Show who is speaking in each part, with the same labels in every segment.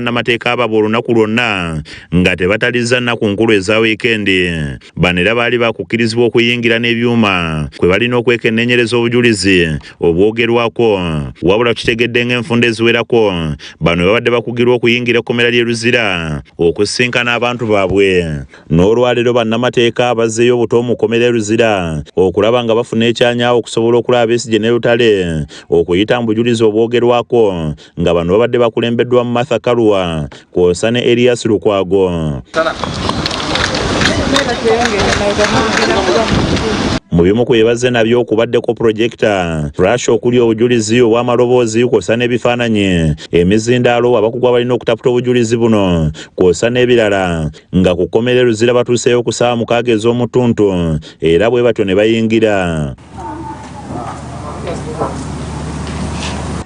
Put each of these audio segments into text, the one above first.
Speaker 1: Namateeka ababo olunaku lwonna nga tebataliza nnaku nkulu eza weekendi. Bano era baali bakukkirizibwa okuyingira n'ebyuma kwe balina okwekennenyereza obujulizi obwogerwako. Wabula kitegedde ng'enfunda eziwerako bano babadde bakugirwa okuyingira ekkomera ly'e Luzira okusinkana abantu baabwe. N'olwaleero bannamateeka bazzeeyo obuto mu kkomera e Luzira okulaba nga bafuna ekyanyaawo okusobola okulaba Besigye ne Lutale okuyita mu bujulizi obwogerwako nga bano babadde bakulembeddwa mu Martha Kalu Kosane Elias Lukwago. Mu bimu ku byebaze nabyo kubaddeko projekita flash okuli obujulizi obw'amaloboozi kwosa n'ebifaananyi emizindaalo abakugwa balina okutaputa obujulizi buno kwosa n'ebirala nga ku kkomera e Luzira batuuseyo ku ssaawa 6 ez'omutuntu era bwe batyo ne bayingira.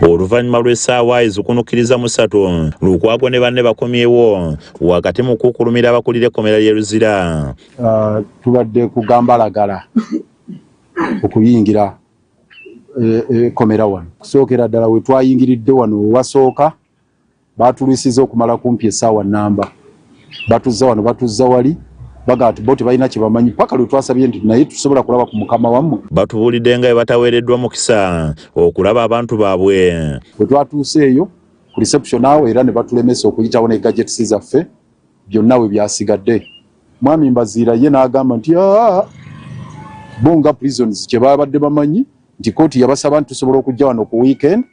Speaker 1: Oluvannyuma lw'essaawa ezikunukkiriza 3 Lukwago ne banne bakomyewo wakati mu kukulumira abakulira ekkomera ly'e Luzira.
Speaker 2: Tubadde kugambalagala okuyingira ekkomera wano. Kusookera ddala we twayingiridde wano wasooka baatulwisiza okumala kumpi essaawa nnamba. Batuzza wano batuzza wali baga ati bo tebalina kye bamanyi paka lwe twasabye nti naye tusobola kulaba ku mukama wammwe.
Speaker 1: Batubuulidde nga bataweereddwa mukisa okulaba abantu baabwe.
Speaker 2: Bwe twatuuseeyo ku reception awo era ne batulemesa okuyitawo ne gadgets zaffe byonna we byasigadde. Mwami Mbaziira ye n'agamba nti bonga prisons kye babadde bamanyi nti kooti yabasaba nti tusobola okujja wano ku weekend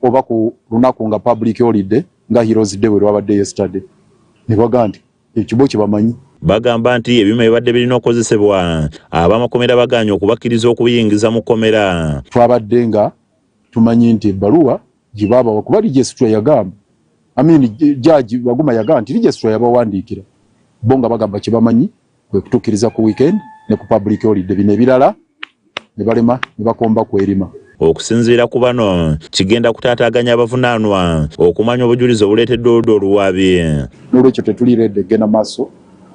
Speaker 2: oba ku lunaku nga public holiday nga Heroes Day we lwabadde yesterday. Ne baga nti ekibo kye bamanyi.
Speaker 1: Bagamba nti ebyuma ebibadde birina okukozesebwa ab'amakomera baganya okubakkiriza okubiyingiza mu kkomera.
Speaker 2: Twabadde nga tumanyi nti ebbaluwa gye baabawa kuba Registra yagamba Judge Baguma yagamba nti Registra yabawandiikira bo nga bagamba kye bamanyi kwe kutukkiriza ku weekend ne ku public holiday. Bino ebirala ne balema ne bakomba kwerima.
Speaker 1: Okusinziira ku bano kigenda kutaataaganya abavunaanwa okumanya obujulizi obuleetedde oludda oluwaabi.
Speaker 2: N'olwekyo tetuliredde genda maaso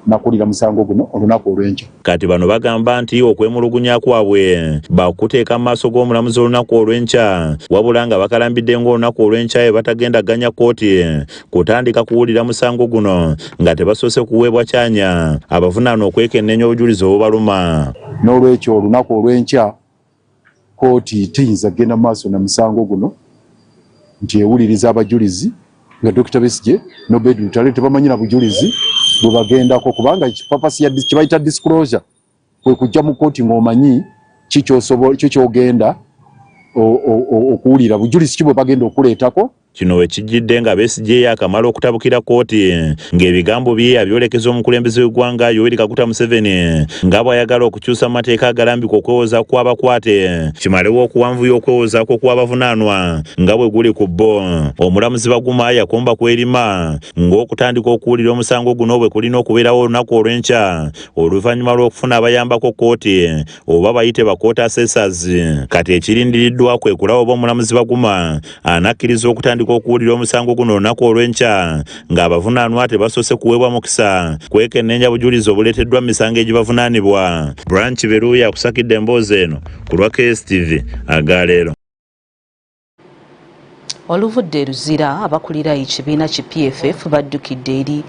Speaker 2: nakulira musango guno olunaku olw'enkya.
Speaker 1: Kati bano bagamba nti okwemulugunya kwabwe bakuteeka mu maaso g'omulamuzi olunaku olw'enkya wabula nga bakalambidde ng'olunaku olw'enkya batagendaganya kooti kutandika kuwulira musango guno nga tebasoose kuweebwa kyanya abavunaanwa okwekenneenya obujulizi obubaluma.
Speaker 2: N'olwekyo olunaku olw'enkya kooti tiyinza genda maaso na musango guno nti ewuliriza abajulizi nga Dr. Besigye n'Obed Lutale tebamanyira bujulizi bwe bagendako kubanga ekipapasi kye bayita disclosure kwe kujja mu kooti ng'omanyi kikyogenda okuwulira bujulizi ki bwe bagenda okuleetako.
Speaker 1: Kino we kijjidde nga Besigye yakamala okutabukira kooti ng'ebigambo bye abyolekeza omukulembeze w'eggwanga Yoweri Kaguta Museveni nga bw'ayagala okukyusa mu mateeka agalambika okwewoza kw'abakwate kimalewo okuwanvuya okwewozaako kw'abavunaanwa nga bwe guli ku bbo. Omulamuzi Baguma yakomba kwerima ng'okutandika okuwulira omusango guno bwe kulina okubeerawo olunaku olw'enkya oluvannyuma lw'okufuna abayambako kooti oba bayite ba court assessors. Kati ekirindiriddwa kwe kulaba oba omulamuzi Baguma anakkiriza okutandika okuwulira omusango guno olunaku olw'enkya ng'abavunaanwa tebasoose kuweebwa mukisa kwekenneenya bujulizi obuleeteddwa mu misango egibavunaanibwa. Branch Beruya akusakidde emboozi eno ku lwa KSTV Agaleero.
Speaker 3: Oluvudde e Luzira abakulira ekibiina ki PFF baddukidde eri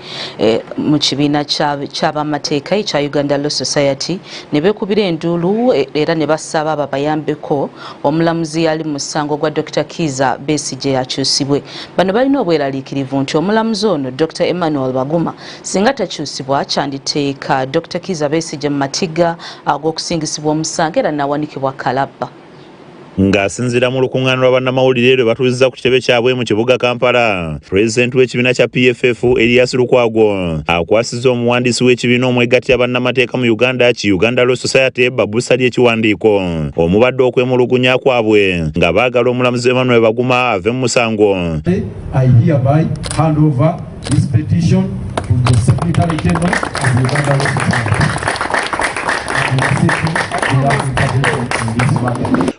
Speaker 3: mu kibiina ky'abamateeka ekya Uganda Law Society ne beekubira enduulu era ne basaba ababayambeko omulamuzi yali mu musango gwa Dr. Kizza Besigye akyusibwe. Bano balina obweraliikirivu nti omulamuzi ono Dr. Emmanuel Baguma singa takyusibwa kyanditeeka Dr. Kizza Besigye mu matiga ag'okusingisibwa omusango era n'awanikibwa kalabba.
Speaker 1: Ng'asinziira mu lukuŋŋaana lwa bannamawulire lwe batuuzizza ku kitebe kyabwe mu kibuga Kampala, pulezidenti w'ekibiina kya PFF Elias Lukwago akwasizza omuwandiisi w'ekibiina omwegattira bannamateeka mu Uganda ki Uganda Law Society Babusa ly'ekiwandiiko omubadde okwemulugunya kwabwe nga baagala omulamuzi Emmanuel Baguma ave mu musango.
Speaker 4: I hereby hand over this petition to the Secretary General of the Uganda Law Society.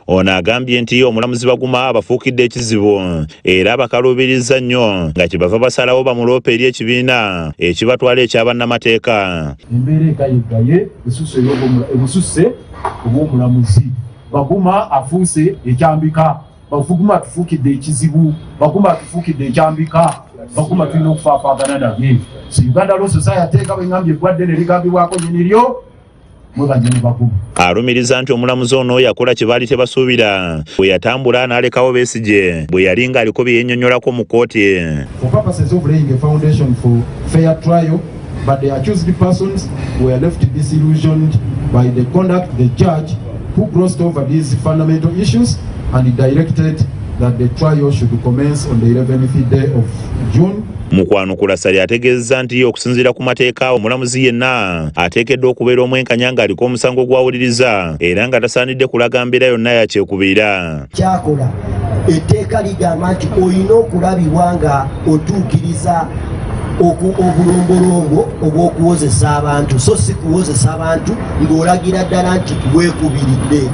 Speaker 1: Ono agambye nti omulamuzi Baguma abafuukidde ekizibu era abakaluubiriza nnyo nga kyebava basalawo bamuloope eri ekibiina ekibatwala ekyabannamateeka.
Speaker 4: Embeera egayegaye ebususse obw'omulamuzi Baguma afuuse ekyambika bafuguma tufukidde ekizibu bakuma tufukidde ekyambika bakuma tulina okufaafaagana nabye so Uganda Law Society eka bwengambye eggwadde ne ligambibwako nyeniryo mwebanyini bakulu.
Speaker 1: Alumiriza nti omulamuzi ono yakola kye baali tebasuubira bwe yatambula n'alekawo Besigye bwe yali ng'aliko bye yennyonnyolako mu kkooti.
Speaker 4: For purposes of laying a foundation for fair trial, but the accused persons were left disillusioned by the conduct of the judge who crossed over these fundamental issues and directed that the trial should commence on the 11th day of June.
Speaker 1: Mukwano Kulasali ategeeza nti okusinziira ku mateeka omulamuzi yenna ateekeddwa okubeera omwenkanya ng'aliko omusango gw'awuliriza era nga tasaanidde kulaga mbeera yonna yakyekubira.
Speaker 5: Kyakola etteeka ligamba nti olina okulabibwa nga otuukiriza obulombolombo obw'okuwozesa abantu so si kuwozesa abantu ng'olagira ddala nti weekubiridde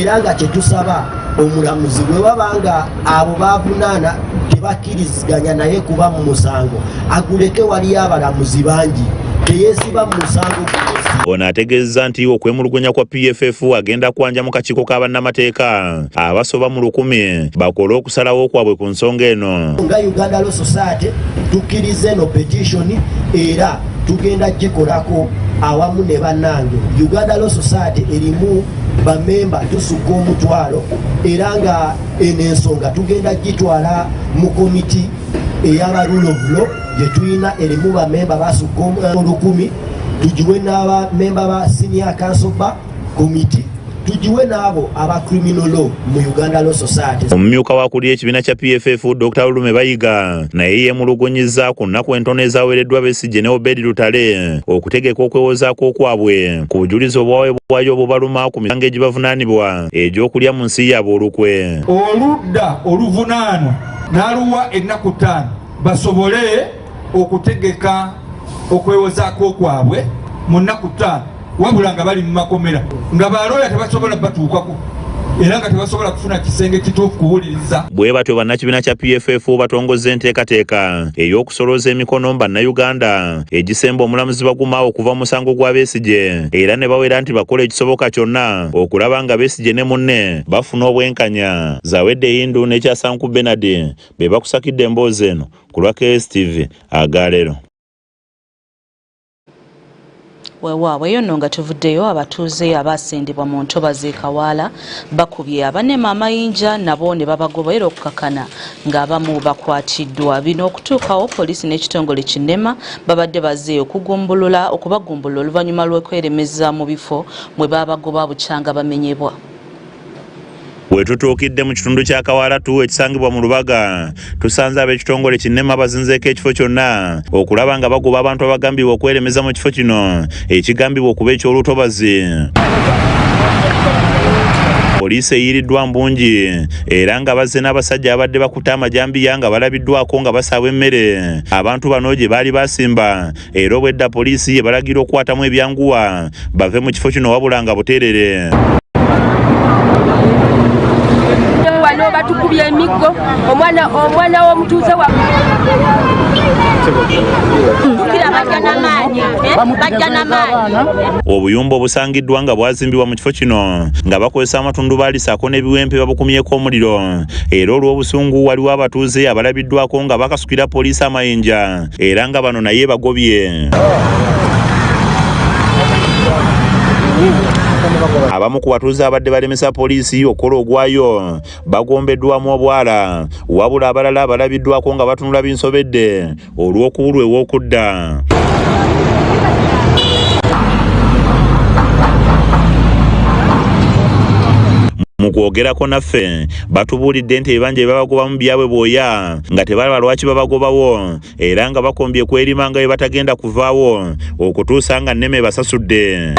Speaker 5: era nga kyetusaba omulamuzi bwe babanga abo bavunaana tebakkiriziganya naye kuba mu musango aguleke waliyo abalamuzi bangi teyeesiba mu musango guno.
Speaker 1: Ono ategeeza nti okwemulugunya kwa PFF agenda kwanja mu kakiiko k'abannamateeka abasoba mu 1,000 bakole okusalawo kwabwe ku nsonga eno.
Speaker 5: Nga Uganda Law Society tukkiriza eno petition era tugenda gikolako awamu ne bannange. Uganda Law Society erimu bamemba tusukka 1,000 era nga eno ensonga tugenda gitwala mu komiti ey'aba rule of law gye tulina erimu bamemba basukka 1,000 tujiwe n'abamemba ba senior council ba committee tujiwe n'abo aba criminal law mu Uganda Law Society.
Speaker 1: Omumyuka wakuli ekibiina kya PFF Dr. Lume Bayiga naye yemulugunyiza ku nnaku entono ezaweereddwa Besigye ne Obedi Lutale okutegeka okwewozaako kwabwe ku bujulizi obwaweebwayo obubaluma ku misango egibavunaanibwa egy'okulya mu nsi yaabwe olukwe.
Speaker 6: Oludda oluvunaanwa n'aluwa ennaku 5 basobole okutegeka okwewozaako kwabwe mu nnaku 5 wabula nga bali mu makomera nga balooya tebasobola batuukako era nga tebasobola kufuna kisenge kituufu kuwuliriza.
Speaker 1: Bwe batyo bannakibiina kya PFF batongoza enteekateeka ey'okusolooza emikono bannayuganda egisemba omulamuzi Baguma okuva mu musango gwa Besigye era ne bawera nti bakola ekisoboka kyonna okulaba nga Besigye ne munne bafuna obwenkanya. Zawedde Hindu n'ekyasanku Benard be bakusakidde emboozi eno ku lwa KSTV Agaleero.
Speaker 3: Weewaawe nno nga tuvuddeyo abatuuze abaasendebwa mu ntobazi e Kawaala bakubye abanema amayinja nabo ne babagoberera okukakana ng'abamu bakwatiddwa. Bino okutuukawo poliisi n'ekitongole Kinema babadde bazze okubagumbulula oluvannyuma lw'okweremeza mu bifo mwe babagoba bukyanga bamenyebwa.
Speaker 1: Wetutuukidde mu kitundu kya Kawaala ekisangibwa mu Lubaga tusanze ab'ekitongole Kinema bazinzeeko ekifo kyonna okulaba nga bagoba abantu abagambibwa okweremeza mu kifo kino ekigambibwa okuba eky'olutobazi. Poliisi eyiiriddwa mbungi era nga bazze n'abasajja abadde bakuta amajambiya nga balabiddwako nga basaba emmere abantu bano gye baali basimba era obwedda poliisi ye balagira okukwatamu ebyanguwa bave mu kifo kino wabula nga buteerere.
Speaker 7: Wano batukubye emiggo omwana w'omutuuze wa
Speaker 1: obuyumba obusangiddwa nga bwazimbibwa mu kifo kino nga bakozesa amatundubaali ssaako n'ebiwempe babukumyeko omuliro era olw'obusungu waliwo abatuuze abalabiddwako nga bakasukira poliisi amayinja era nga bano naye bagobye. Abamu ku batuuze abadde balemesa poliisi okukola ogwayo bagombeddwamu obwala wabula abalala balabiddwako nga batunula binsobedde olw'okubulwa ew'okudda. Mu kwogerako naffe batubuulidde nti ebibanja byebabagobamu byabwe bwoya nga tebalaba lwaki babagobawo era nga bakombye kwerima nga bwe batagenda kuvaawo okutuusa nga nneme basasudde.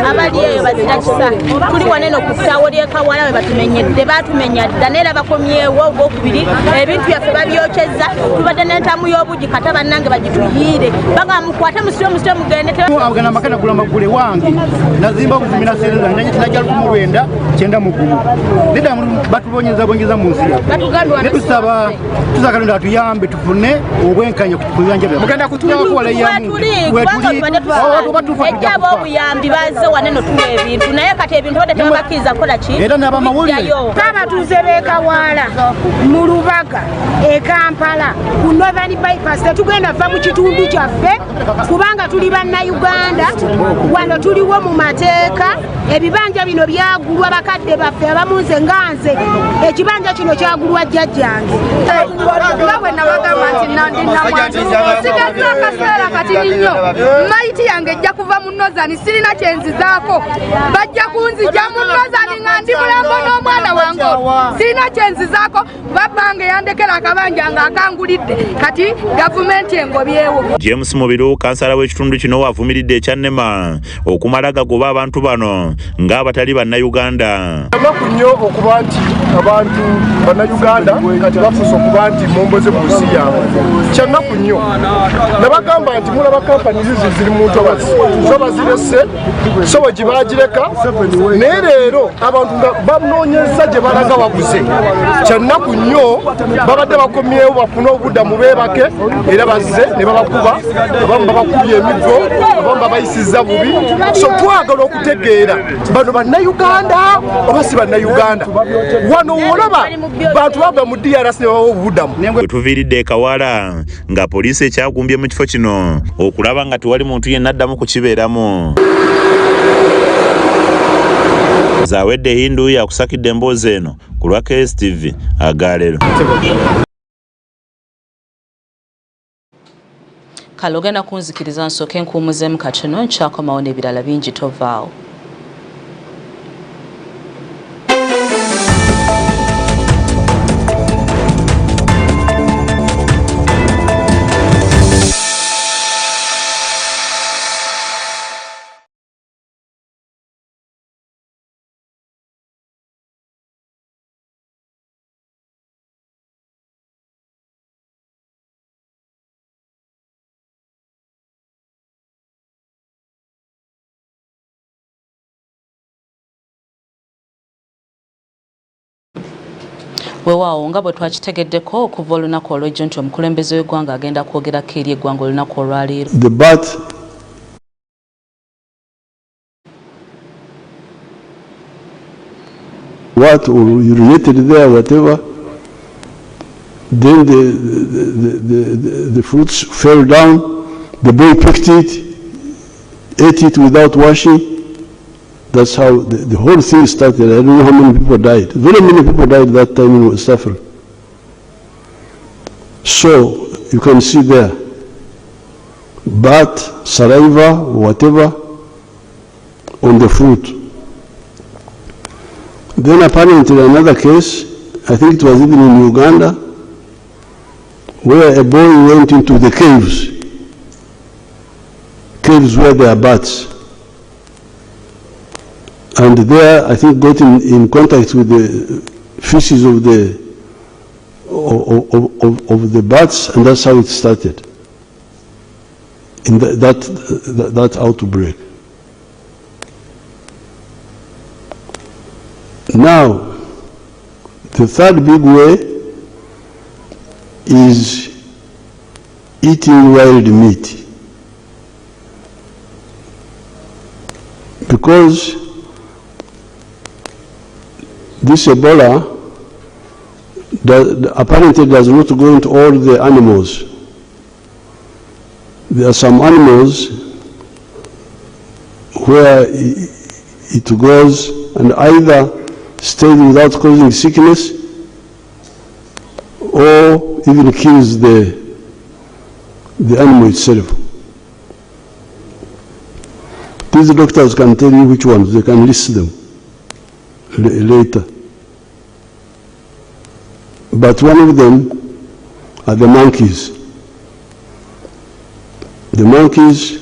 Speaker 7: abali eyo bazira kisa tuli waneno ku ssaawo ly'e Kawaala batumenyedde batumenya dda neera bakomyewo ogwokubiri ebintu byaffe babyokyezza tubadde n'entamu y'obugi kata bannange bagituyiire baga mukwate musire mugende
Speaker 8: agana makana gula magule wange nazimba kuzimira sereza njanye tinajja 1990 Lida batubonyeza bonyeza mu nsi. Netusaba tuzakalonda atuyambe tufune obwenkanya kuyanja bya. Mugenda kutuwa kola yamu.
Speaker 7: Ejjabo obuyambi bazze waneno tuwa ebintu naye kati ebintu bade tebabakkiriza kukola ki?
Speaker 8: Era n'abamawulire.
Speaker 9: Kama tuze Kawala mu Lubaga e Kampala ku Northern Bypass tetugenda va mu kitundu kyaffe kubanga tuli bannayuganda wano tuliwo mu mateeka ebibanja bino byagulwa bakadde baffe abamunze nganze ekibanja kino kyagulwa jjajjange nga bwe nabagamba nti nandi namwantu sigazza akaseera katini nnyo maiti yange ejja kuva mu Nozani sirina kyenzizaako bajja kunzija mu Nozani nga ndi mulambo n'omwana wange sirina kyenzizaako babbange yandekera akabanja nga akangulidde kati gavumenti engobyewo.
Speaker 1: James Mubiru kansala w'ekitundu kino wavumiridde ekyannema okumala gagoba abantu bano ng'abatali bannayuganda.
Speaker 2: Amaku nnyo okuba nti abantu bannayuganda kati bafuuse okuba nti momboze mu nsi yaabwe. Kyannaku nnyo nabagamba nti mulaba kampani zizi ziri mu ntobazi zo bazirese so bwe gibagireka naye leero abantu banoonyeza gye balaga wabuze. Kyannaku nnyo babadde bakomyewo bafune obuddamu beebake era bazze ne babakuba abamu babakubye emiggo abamu babayisiza bubi. So twagala okutegeera bano bannayuganda oba si bannayuganda wano olaba bantu bava mu DRC ne babawa obuddamu.
Speaker 1: Bwe tuviiridde Kawala nga poliisi ekyagumbye mu kifo kino okulaba nga tewali muntu yenna addamu kukibeeramu. Zawedde Hindu yakusakidde emboozi eno ku lwa KSTV Agaleero.
Speaker 3: Kalogena kunzikiriza nsooke nkuumuzeemu katono nkyakomawo n'ebirala bingi tovaawo. Weewaawo nga bwe twakitegeddeko okuva olunaku olw'ejjo nti omukulembeze w'eggwanga agenda kwogerako eri eggwanga olunaku olwaleero.
Speaker 10: The bat what urinated there, whatever, then the fruits fell down, the boy picked it, ate it without washing. That's how the whole thing started. I don't know how many people died. Very many people died that time in West Africa. So you can see there, bat, saliva, whatever, on the fruit. Then apparently another case, I think it was even in Uganda, where a boy went into the caves where there are bats. And there, I think, got in contact with the feces of the bats, and that's how it started. In that outbreak. Now, the third big way is eating wild meat, because this Ebola apparently does not go into all the animals. There are some animals where it goes and either stays without causing sickness or even kills the animal itself. These doctors can tell you which ones, they can list them later. But one of them are the monkeys. The monkeys,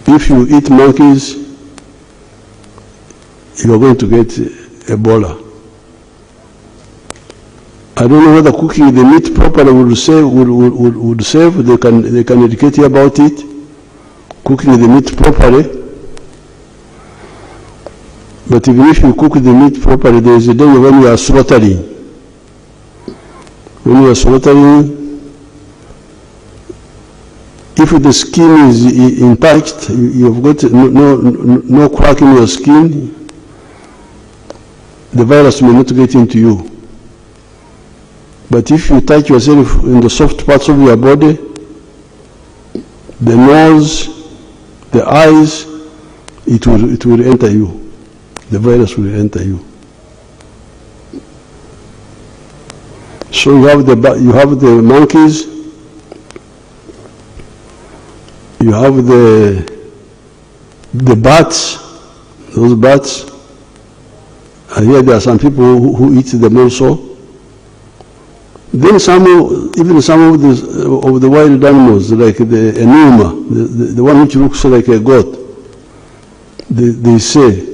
Speaker 10: if you eat monkeys, you are going to get Ebola. I don't know whether cooking the meat properly would save. They can educate you about it. Cooking the meat properly. But even if you cook the meat properly, there is a danger when you are slaughtering. When you are slaughtering, if the skin is intact, you've got no crack in your skin, the virus may not get into you. But if you touch yourself in the soft parts of your body, the nose, the eyes, it will enter you. The virus will enter you. So you have the monkeys, you have the bats, those bats. And here there are some people who eat them also. Then even some of the wild animals, like the enuma, the one which looks like a goat, they say.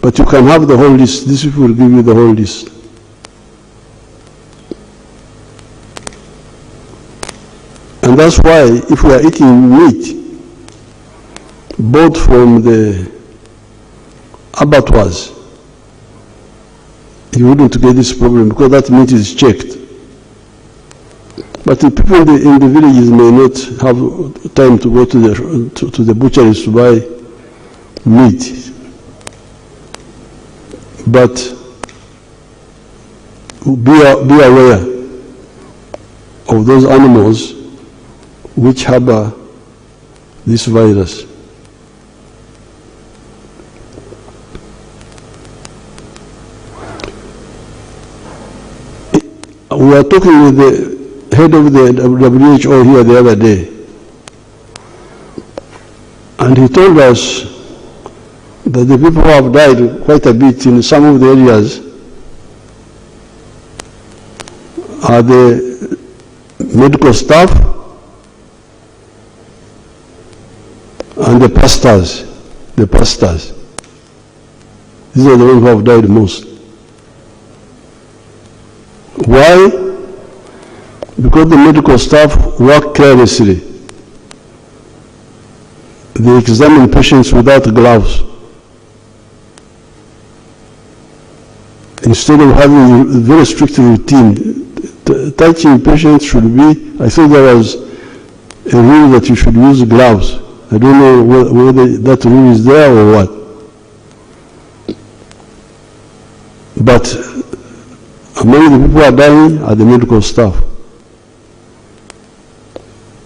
Speaker 10: But you can have the whole list. These people will give you the whole list. And that's why if we are eating meat bought from the abattoirs, you wouldn't get this problem because that meat is checked. But the people in the villages may not have time to go to the butcheries to buy meat. But be aware of those animals which harbor this virus. We were talking with the head of the WHO here the other day, and he told us that the people who have died quite a bit in some of the areas are the medical staff and the pastors. The pastors. These are the ones who have died most. Why? Because the medical staff work carelessly. They examine patients without gloves. Instead of having a very strict routine, touching patients should be, I think there was a rule that you should use gloves. I don't know whether that rule is there or what. But among the people who are dying are the medical staff.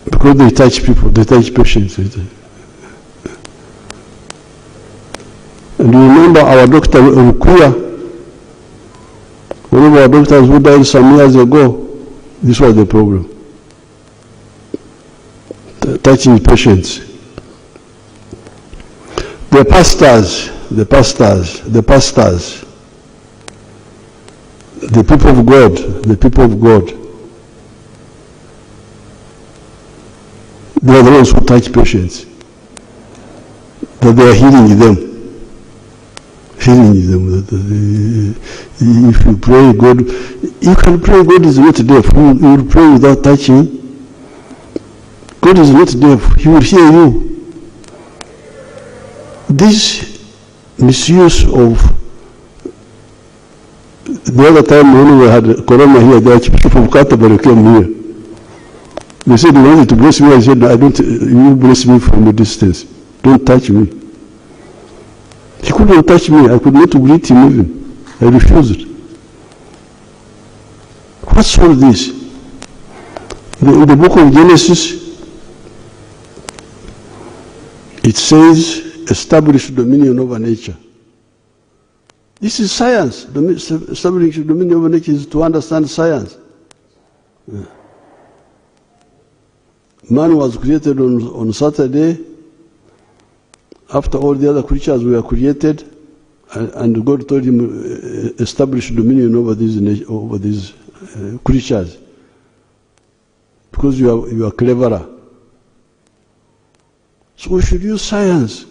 Speaker 10: Because they touch people, they touch patients. And you remember our doctor Rukuya, one of our doctors who died some years ago, this was the problem. Touching patients. The pastors, the people of God, they are the ones who touch patients. That they are healing them. If you pray, God, you can pray, God is not deaf. You will pray without touching. God is not deaf. He will hear you. This misuse of, the other time when we had corona here, there were people from Canterbury came here. They said, you wanted to bless me. I said, I don't, you bless me from a distance. Don't touch me. He couldn't touch me. I could not greet him even. I refused. What's all this? In the book of Genesis, it says, establish dominion over nature. This is science. Establishing dominion over nature is to understand science. Man was created on Saturday, after all the other creatures were created, and God told him, establish dominion over these creatures, because you are cleverer. So we should use science.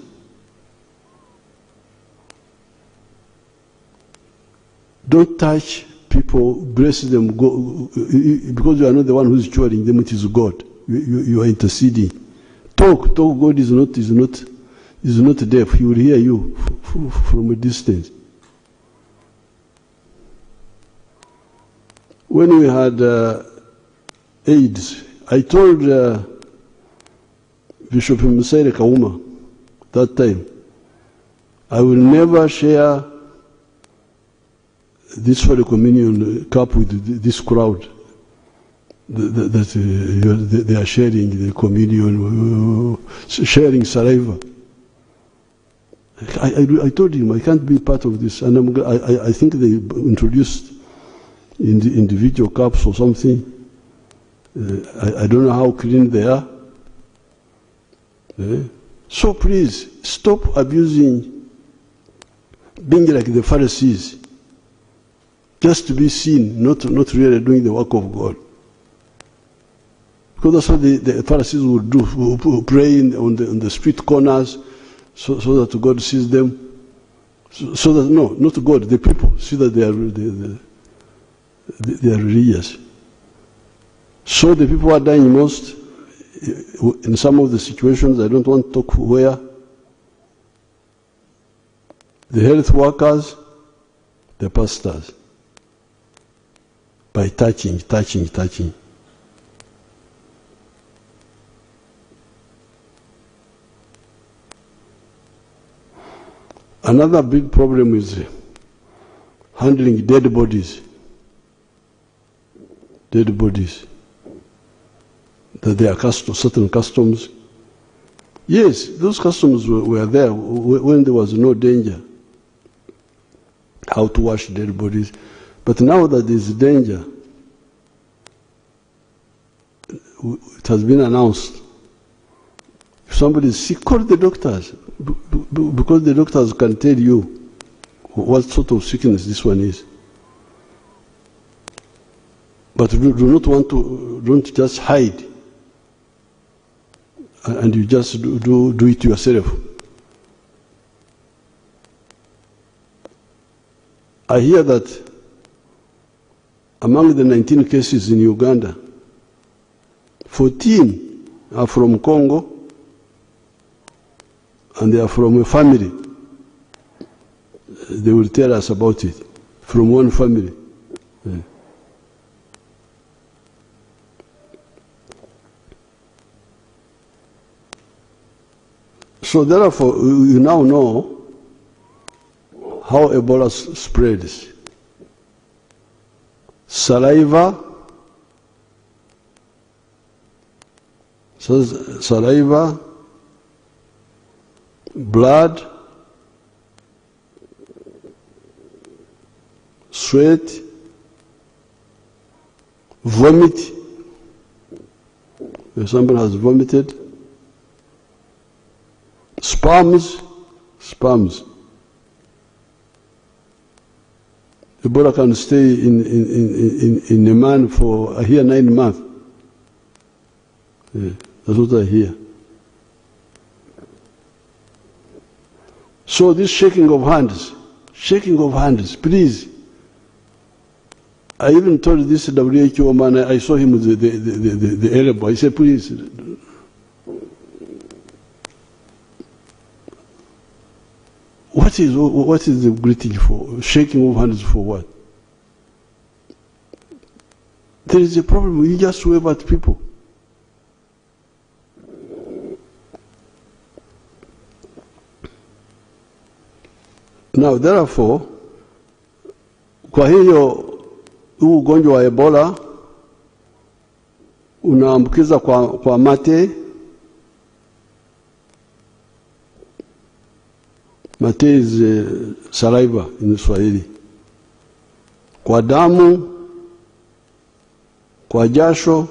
Speaker 10: Don't touch people, bless them, because you are not the one who is curing them, it is God. You are interceding. Talk. God is not is not deaf. He will hear you from a distance. When we had AIDS, I told Bishop Msere Kauma that time, I will never share this Holy Communion cup with this crowd that they are sharing the communion, sharing saliva. I told him I can't be part of this, and I think they introduced in the individual cups or something. I don't know how clean they are. So please stop abusing, being like the Pharisees, just to be seen, not really doing the work of God. Because that's what the Pharisees would do, pray on the street corners, so that God sees them. So that, no, not God, the people see that they are religious. So the people are dying most in some of the situations. I don't want to talk where. The health workers, the pastors, by touching. Another big problem is handling dead bodies. That there are certain customs. Yes, those customs were there when there was no danger. How to wash dead bodies. But now that there is danger, it has been announced. If somebody is sick, call the doctors. Because the doctors can tell you what sort of sickness this one is. But don't just hide, and you just do it yourself. I hear that among the 19 cases in Uganda, 14 are from Congo, and they are from a family. They will tell us about it, from one family. Yeah. So therefore, you now know how Ebola spreads. Saliva, blood, sweat, vomit. If somebody has vomited, sperms. Ebola can stay in a man for, I hear, 9 months. Yeah, that's what I hear. So this shaking of hands, please. I even told this WHO man, I saw him with the elbow. I said, please. What is the greeting for? Shaking of hands for what? There is a problem. You just wave at people. Now, therefore, kwa hiyo huu ugonjwa wa Ebola unaambukiza kwa mate. Mate is saliva in Swahili. Kwa damu, kwa jasho,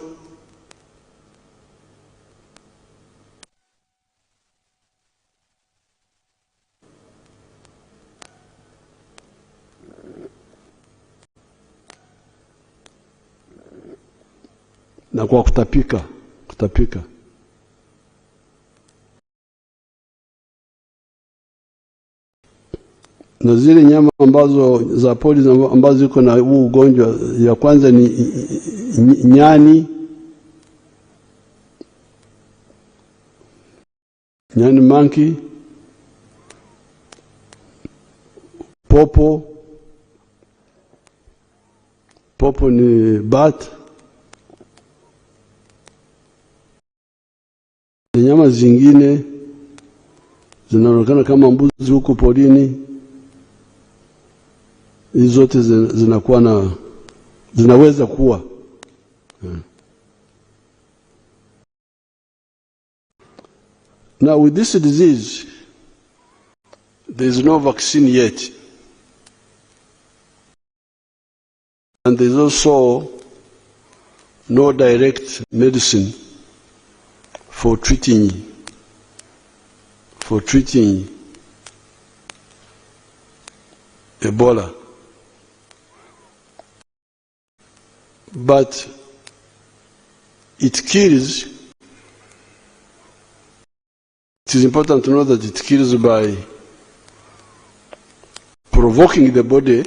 Speaker 10: na kwa kutapika. Na zile nyama ambazo za pori ambazo ziko na huu ugonjwa, ya kwanza ni nyani monkey, popo ni bat, na nyama zingine zinaonekana kama mbuzi huko porini. Hizo zote zinaweza kuwa. Now with this disease, there is no vaccine yet. And there is also no direct medicine for treating Ebola. But it kills. It is important to know that it kills by provoking the body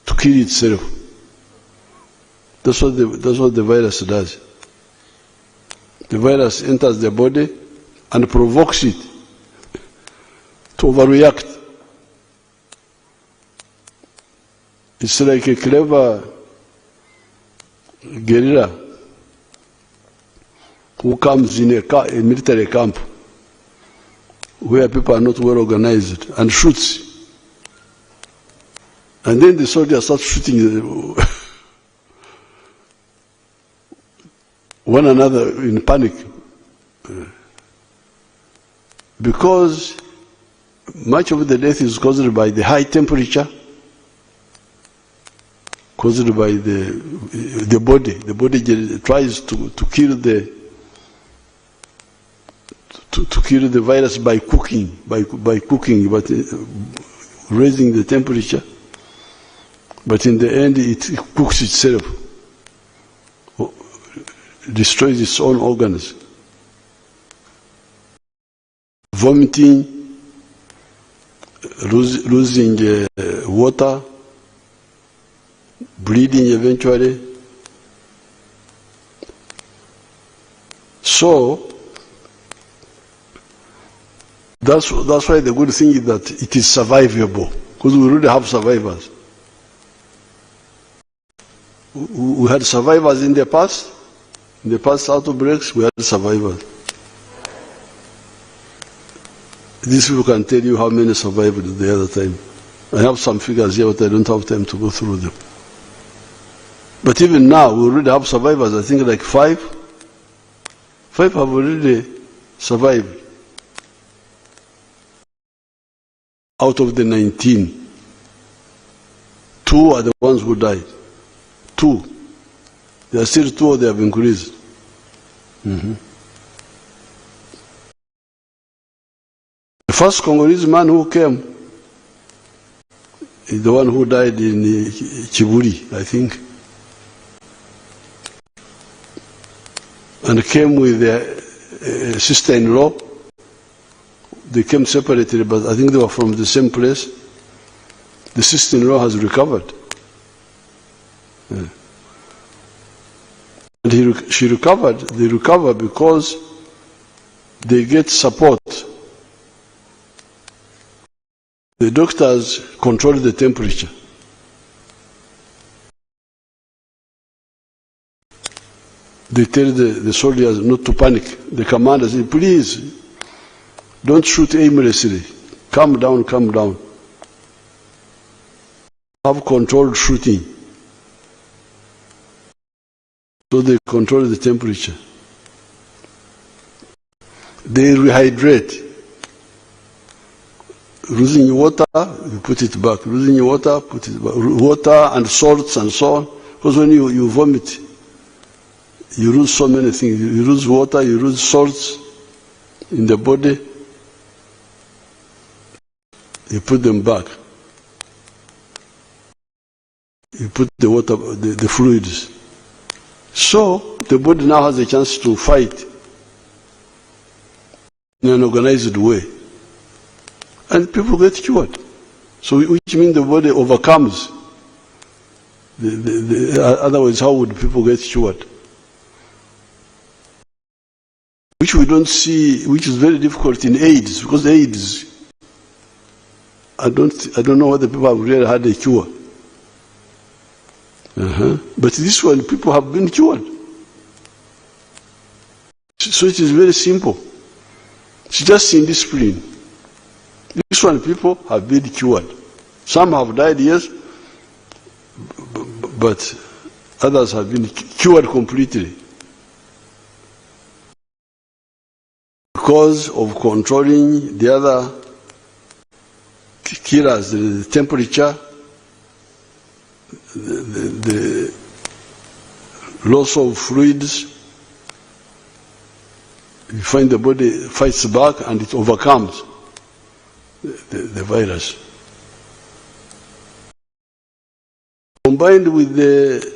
Speaker 10: to kill itself. That's what the virus does. The virus enters the body and provokes it to overreact. It's like a clever guerrilla who comes in a military camp where people are not well organized and shoots. And then the soldiers start shooting one another in panic. Because much of the death is caused by the high temperature, caused by the body. The body tries to kill the virus by cooking, but raising the temperature. But in the end, it cooks itself, destroys its own organs. Vomiting, losing water, bleeding eventually. So, that's why the good thing is that it is survivable, because we really have survivors. We had survivors in the past. In the past outbreaks, we had survivors. These people can tell you how many survived the other time. I have some figures here, but I don't have time to go through them. But even now, we already have survivors. I think like 5. 5 have already survived out of the 19. 2 are the ones who died. 2. There are still 2, they have increased. The first Congolese man who came is the one who died in Chiburi, I think, and came with their sister-in-law. They came separately, but I think they were from the same place. The sister-in-law has recovered. And she recovered. They recover because they get support. The doctors control the temperature. They tell the soldiers not to panic. The commander says, please, don't shoot aimlessly. Calm down, calm down. Have controlled shooting. So they control the temperature. They rehydrate. Losing water, you put it back. Losing water, put it back. Water and salts and so on. Because when you vomit, you lose so many things. You lose water, you lose salts in the body. You put them back. You put the water, the fluids. So the body now has a chance to fight in an organized way. And people get cured. So which means the body overcomes. Otherwise, how would people get cured? Which we don't see, which is very difficult in AIDS, because AIDS I don't know whether people have really had a cure. But this one, people have been cured. So it is very simple. It's just indiscipline. This one, people have been cured. Some have died, yes, but others have been cured completely. Because of controlling the other killers, the temperature, the loss of fluids, you find the body fights back and it overcomes the virus. Combined with the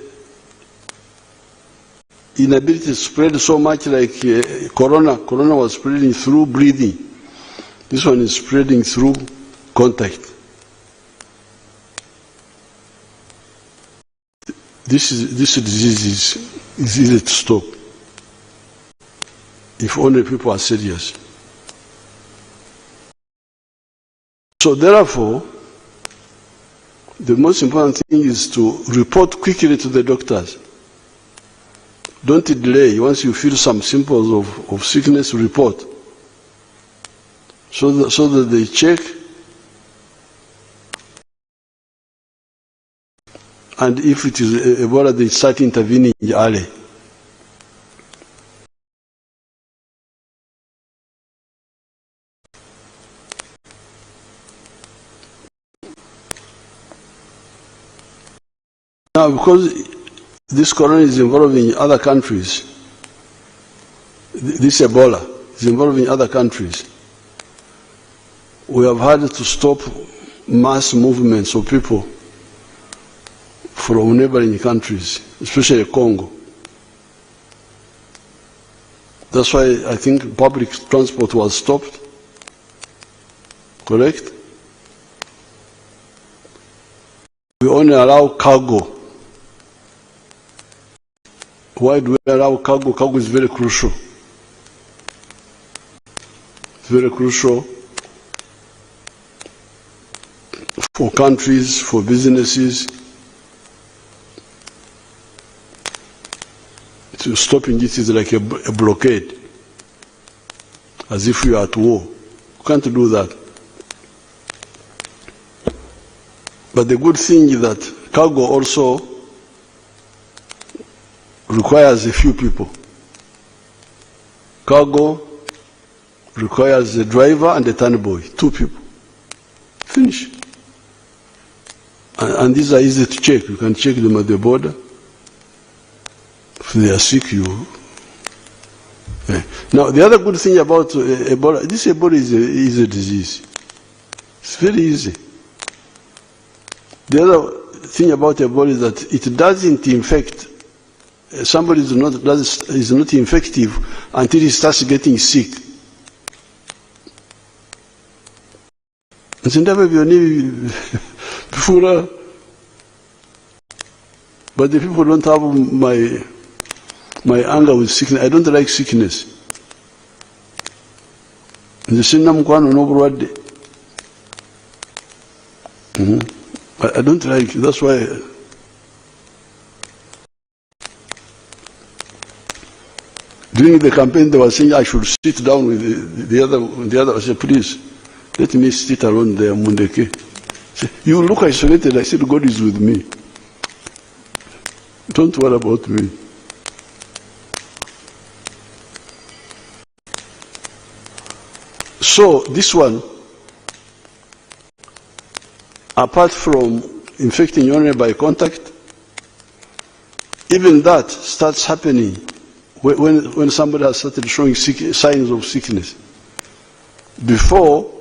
Speaker 10: inability to spread so much like corona was spreading through breathing. This one is spreading through contact. This disease is easy to stop if only people are serious. So therefore, the most important thing is to report quickly to the doctors. Don't delay. Once you feel some symptoms of sickness, report. So that they check, and if it is Ebola, they start intervening early. Now, because this corona is involving other countries, this Ebola is involving other countries, we have had to stop mass movements of people from neighboring countries, especially Congo. That's why I think public transport was stopped, correct? We only allow cargo. Why do we allow cargo? Cargo is very crucial. It's very crucial for countries, for businesses. To stopping it is like a blockade, as if we are at war. You can't do that. But the good thing is that cargo also requires a few people. Cargo requires a driver and a turnboy, 2 people. Finish. And these are easy to check. You can check them at the border. If they are sick, you. Now, the other good thing about Ebola, this Ebola is a disease. It's very easy. The other thing about Ebola is that it doesn't infect. Somebody is not infective until he starts getting sick. But the people don't have my anger with sickness. I don't like sickness. I don't like it. That's why. During the campaign, they were saying I should sit down with the other. I said, please, let me sit alone there, Mundeke. You look isolated. I said, God is with me. Don't worry about me. So this one, apart from infecting you only by contact, even that starts happening when somebody has started showing signs of sickness. Before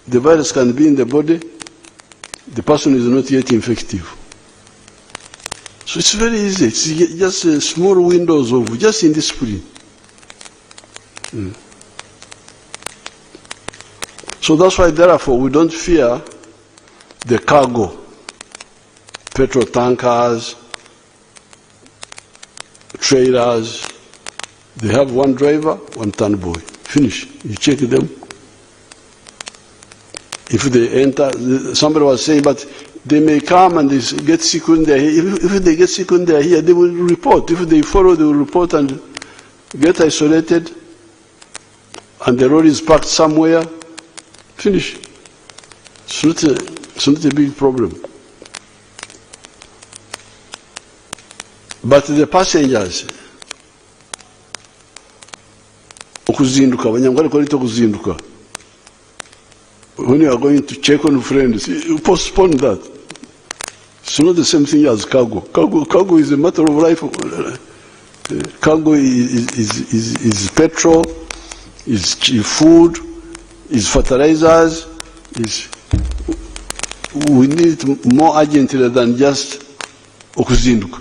Speaker 10: the virus can be in the body, the person is not yet infective. So it's very easy. It's just small windows of just indiscipline. So that's why, therefore, we don't fear the cargo, petrol tankers, trailers. They have one driver, one turnboy. Finish. You check them. If they enter, somebody was saying, but they may come and they get sick when they're here. If they get sick when they're here, they will report. If they follow, they will report and get isolated, and the road is parked somewhere, finish. It's not a big problem. But the passengers, okuzinduka, abanyarwanda kwalita okuzinduka. When you are going to check on friends, you postpone that. It's not the same thing as cargo. Cargo is a matter of life. Cargo is petrol, is food, is fertilizers. We need more urgently than just okuzinduka.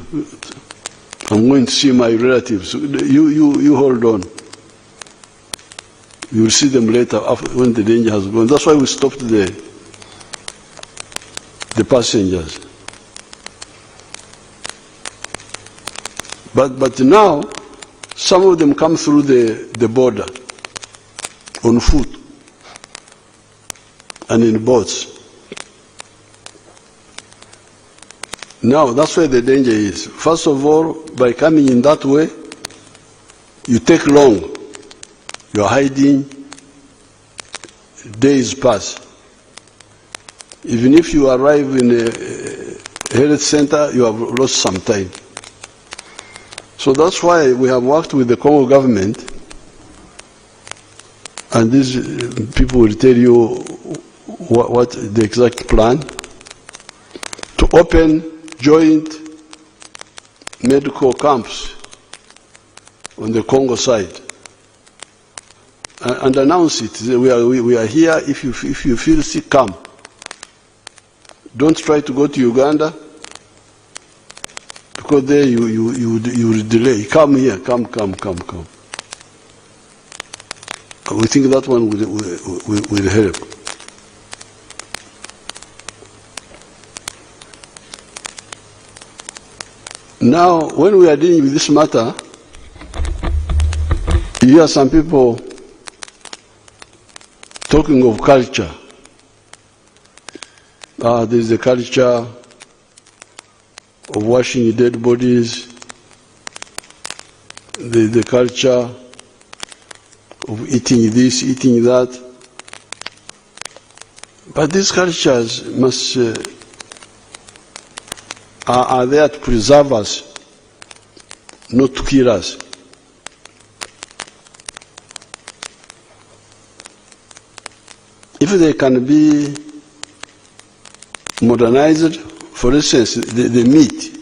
Speaker 10: I'm going to see my relatives. You hold on. You will see them later when the danger has gone. That's why we stopped the passengers. But now, some of them come through the border on foot and in boats. Now, that's where the danger is. First of all, by coming in that way, you take long. You are hiding, days pass. Even if you arrive in a health center, you have lost some time. So that's why we have worked with the Congo government, and these people will tell you what the exact plan, to open joint medical camps on the Congo side. And announce it. We are here. If you feel sick, come. Don't try to go to Uganda, because there you will delay. Come here. Come. We think that one will help. Now, when we are dealing with this matter, you hear some people talking of culture. There is a culture of washing dead bodies. There is the culture of eating this, eating that. But these cultures are there to preserve us, not to kill us. If they can be modernized, for instance, the meat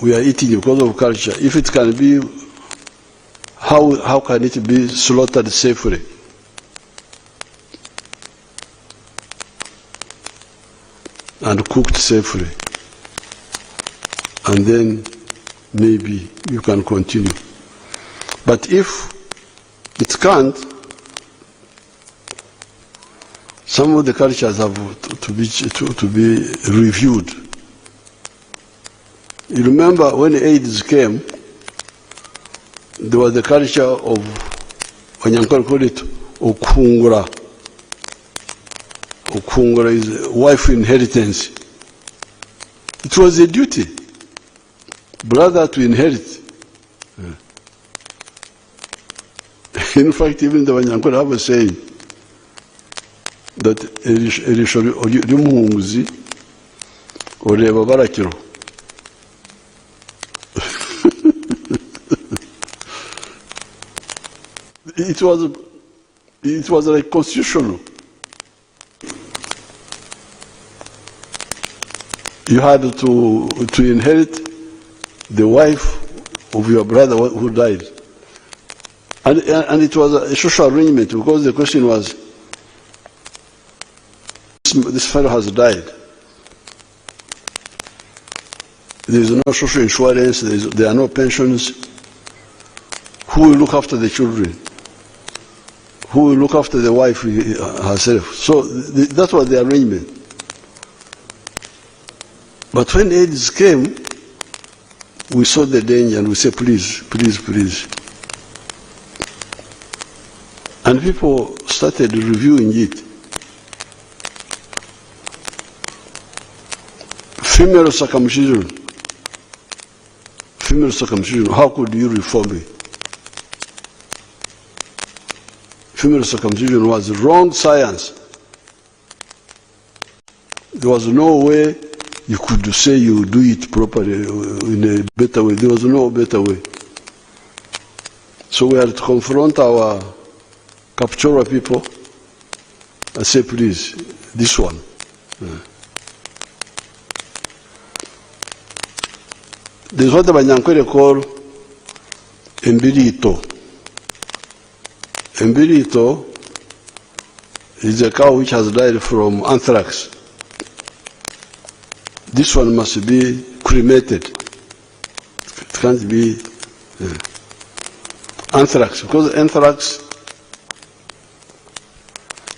Speaker 10: we are eating because of culture, if it can be, how can it be slaughtered safely? And cooked safely? And then maybe you can continue. But if it can't, some of the cultures have to be reviewed. You remember when AIDS came, there was the culture of, Wanyankole called it Okungura. Okungura is wife inheritance. It was a duty, brother to inherit. In fact, even the Wanyankole have a saying that erisho ry'umuhunguzi ureba barakiro. It was like constitutional. You had to inherit the wife of your brother who died. And it was a social arrangement, because the question was, this fellow has died. There is no social insurance, there are no pensions. Who will look after the children? Who will look after the wife herself? So that was the arrangement. But when AIDS came, we saw the danger and we said, please, please, please. And people started reviewing it. Female circumcision. Female circumcision, how could you reform it? Female circumcision was wrong science. There was no way you could say you do it properly in a better way. There was no better way. So we had to confront our Kapchora people and say, please, this one. There's what the Banyankwere call Embirito. Embirito is a cow which has died from anthrax. This one must be cremated. It can't be anthrax, because anthrax,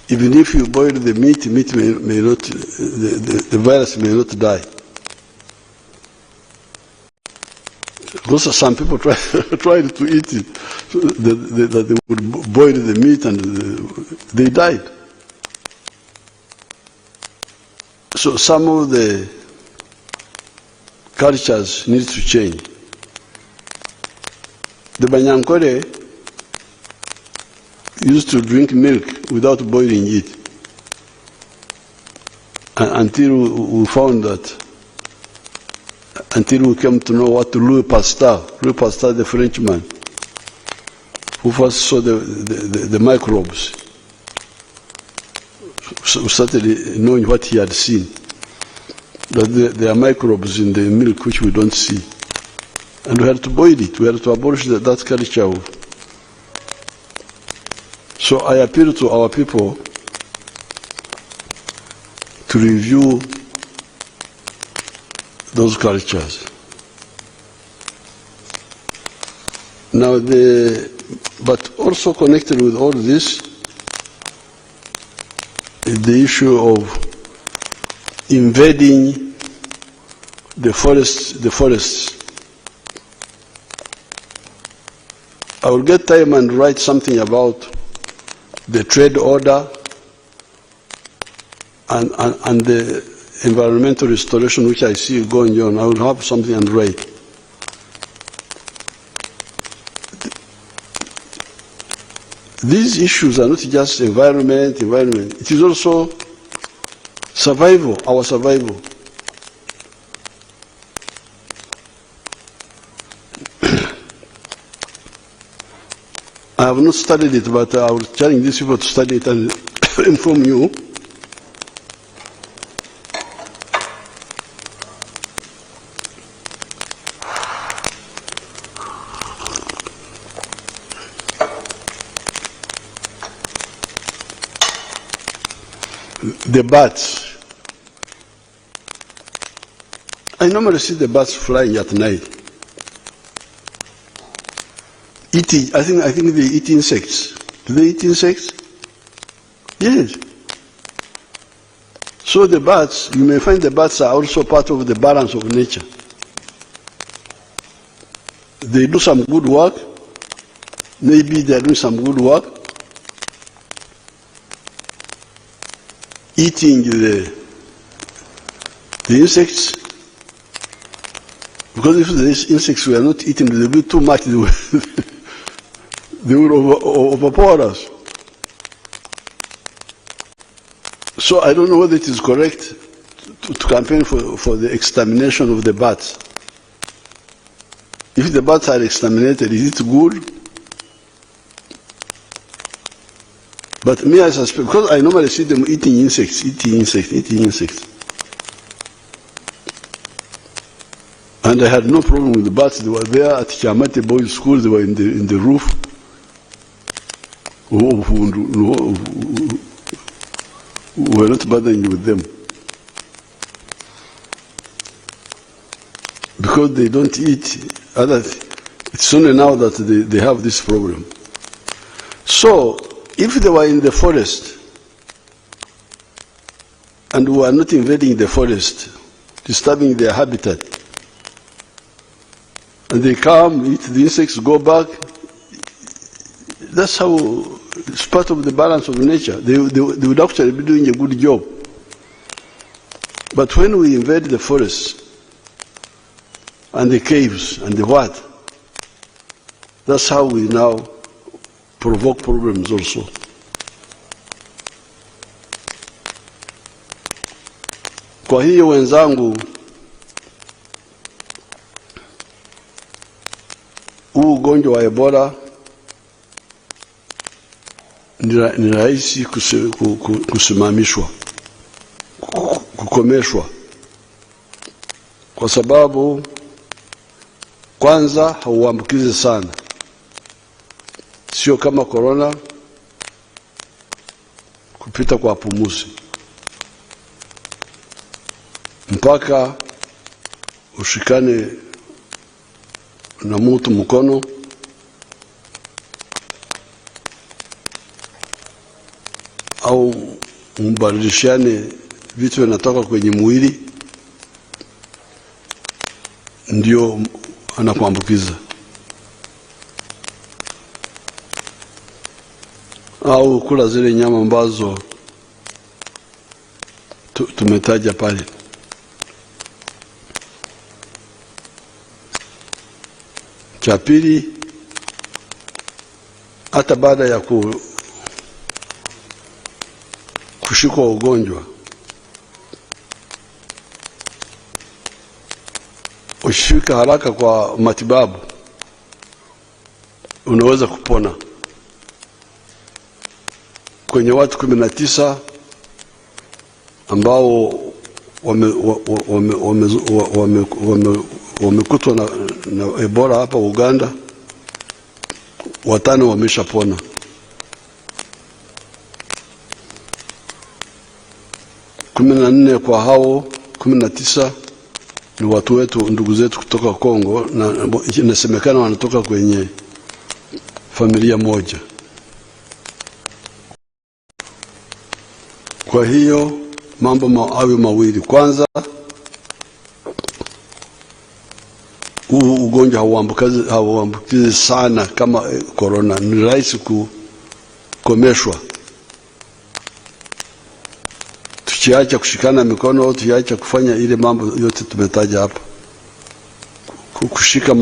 Speaker 10: even if you boil the meat may not, the virus may not die. Because some people tried to eat it, so that they would boil the meat and they died. So some of the cultures need to change. The Banyankwere used to drink milk without boiling it, until we found that, until we came to know what Louis Pasteur, the Frenchman, who first saw the microbes, so started knowing what he had seen, that there are microbes in the milk which we don't see. And we had to boil it, we had to abolish that culture. So I appeal to our people to review those cultures. Now, but also connected with all this is the issue of invading the forests. I will get time and write something about the trade order and the environmental restoration which I see going on. I will have something and write. These issues are not just environment. It is also survival, our survival. I have not studied it, but I will challenge these people to study it and inform you. The bats. I normally see the bats flying at night. Eating, I think they eat insects. Do they eat insects? Yes. So the bats, you may find the bats are also part of the balance of nature. They do some good work. Maybe they are doing some good work. Eating the insects. Because if the insects were not eaten, they would be too much. They will overpower us. So I don't know whether it is correct to campaign for the extermination of the bats. If the bats are exterminated, is it good? But me, I suspect, because I normally see them eating insects. And I had no problem with the bats. They were there at Kiamate Boys School. They were in the roof. We were not bothering with them. Because they don't eat it's only now that they have this problem. So, if they were in the forest, and we are not invading the forest, disturbing their habitat, and they come, eat the insects, go back, that's how it's part of the balance of nature. They would actually be doing a good job. But when we invade the forests and the caves and the what, that's how we now provoke problems also. Kwa hiyo wenzangu, huu ugonjwa wa Ebola ni rahisi kusimamishwa, kukomeshwa, kwa sababu kwanza hauambukizi sana, sio kama corona kupita kwa pumuzi. Mpaka ushikane na mtu mkono au mbadilishane vitu vinatoka kwenye mwili, ndio anakuambukiza. Au kula zile nyama ambazo tumetaja pale. Cha pili, hata baada ya kushikwa ugonjwa, ushika haraka kwa matibabu, unaweza kupona. Kwenye watu 19 ambao wamekutwa na Ebola hapa Uganda, 5 wameshapona. Kumi na 4 kwa hao 19 ni watu wetu, ndugu zetu kutoka Kongo, na inasemekana wanatoka kwenye familia moja. Kwa hiyo mambo mawili. Kwanza, huu ugonjwa hauambukizi sana kama corona, ni rahisi kukomeshwa. Tukiacha kushikana mikono, tukiacha kufanya ile mambo yote tumetaja hapa, kushika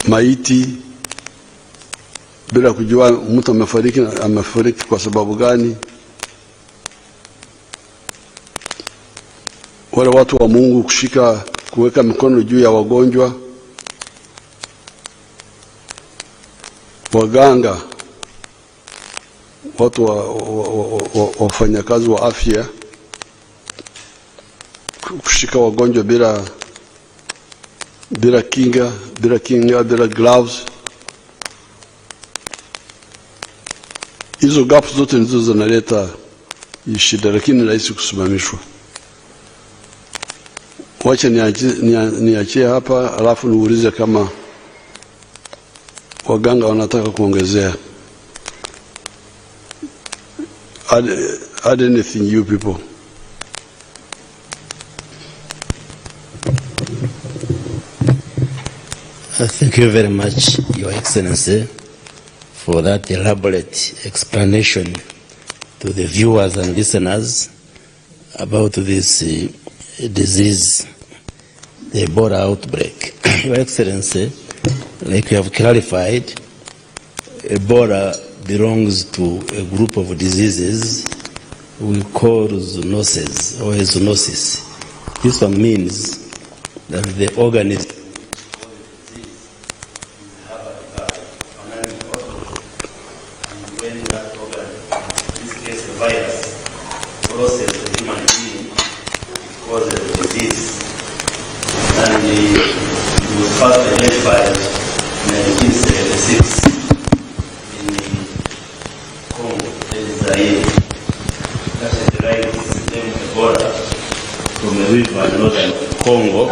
Speaker 10: maiti bila kujua mtu amefariki kwa sababu gani. Wale watu wa Mungu kuweka mikono juu ya wagonjwa, waganga, watu wafanyakazi wa afya, kushika wagonjwa bila kinga, bila gloves. Hizo gaps zote ndizo zinaleta shida, lakini rahisi kusimamishwa. Wacha niachie hapa, alafu niulize kama waganga wanataka kuongezea. Add anything, you people.
Speaker 11: Thank you very much, Your Excellency, for that elaborate explanation to the viewers and listeners about this disease, the Ebola outbreak. Your Excellency, like you have clarified, Ebola belongs to a group of diseases we call zoonoses or zoonosis. This one means that the organism Congo,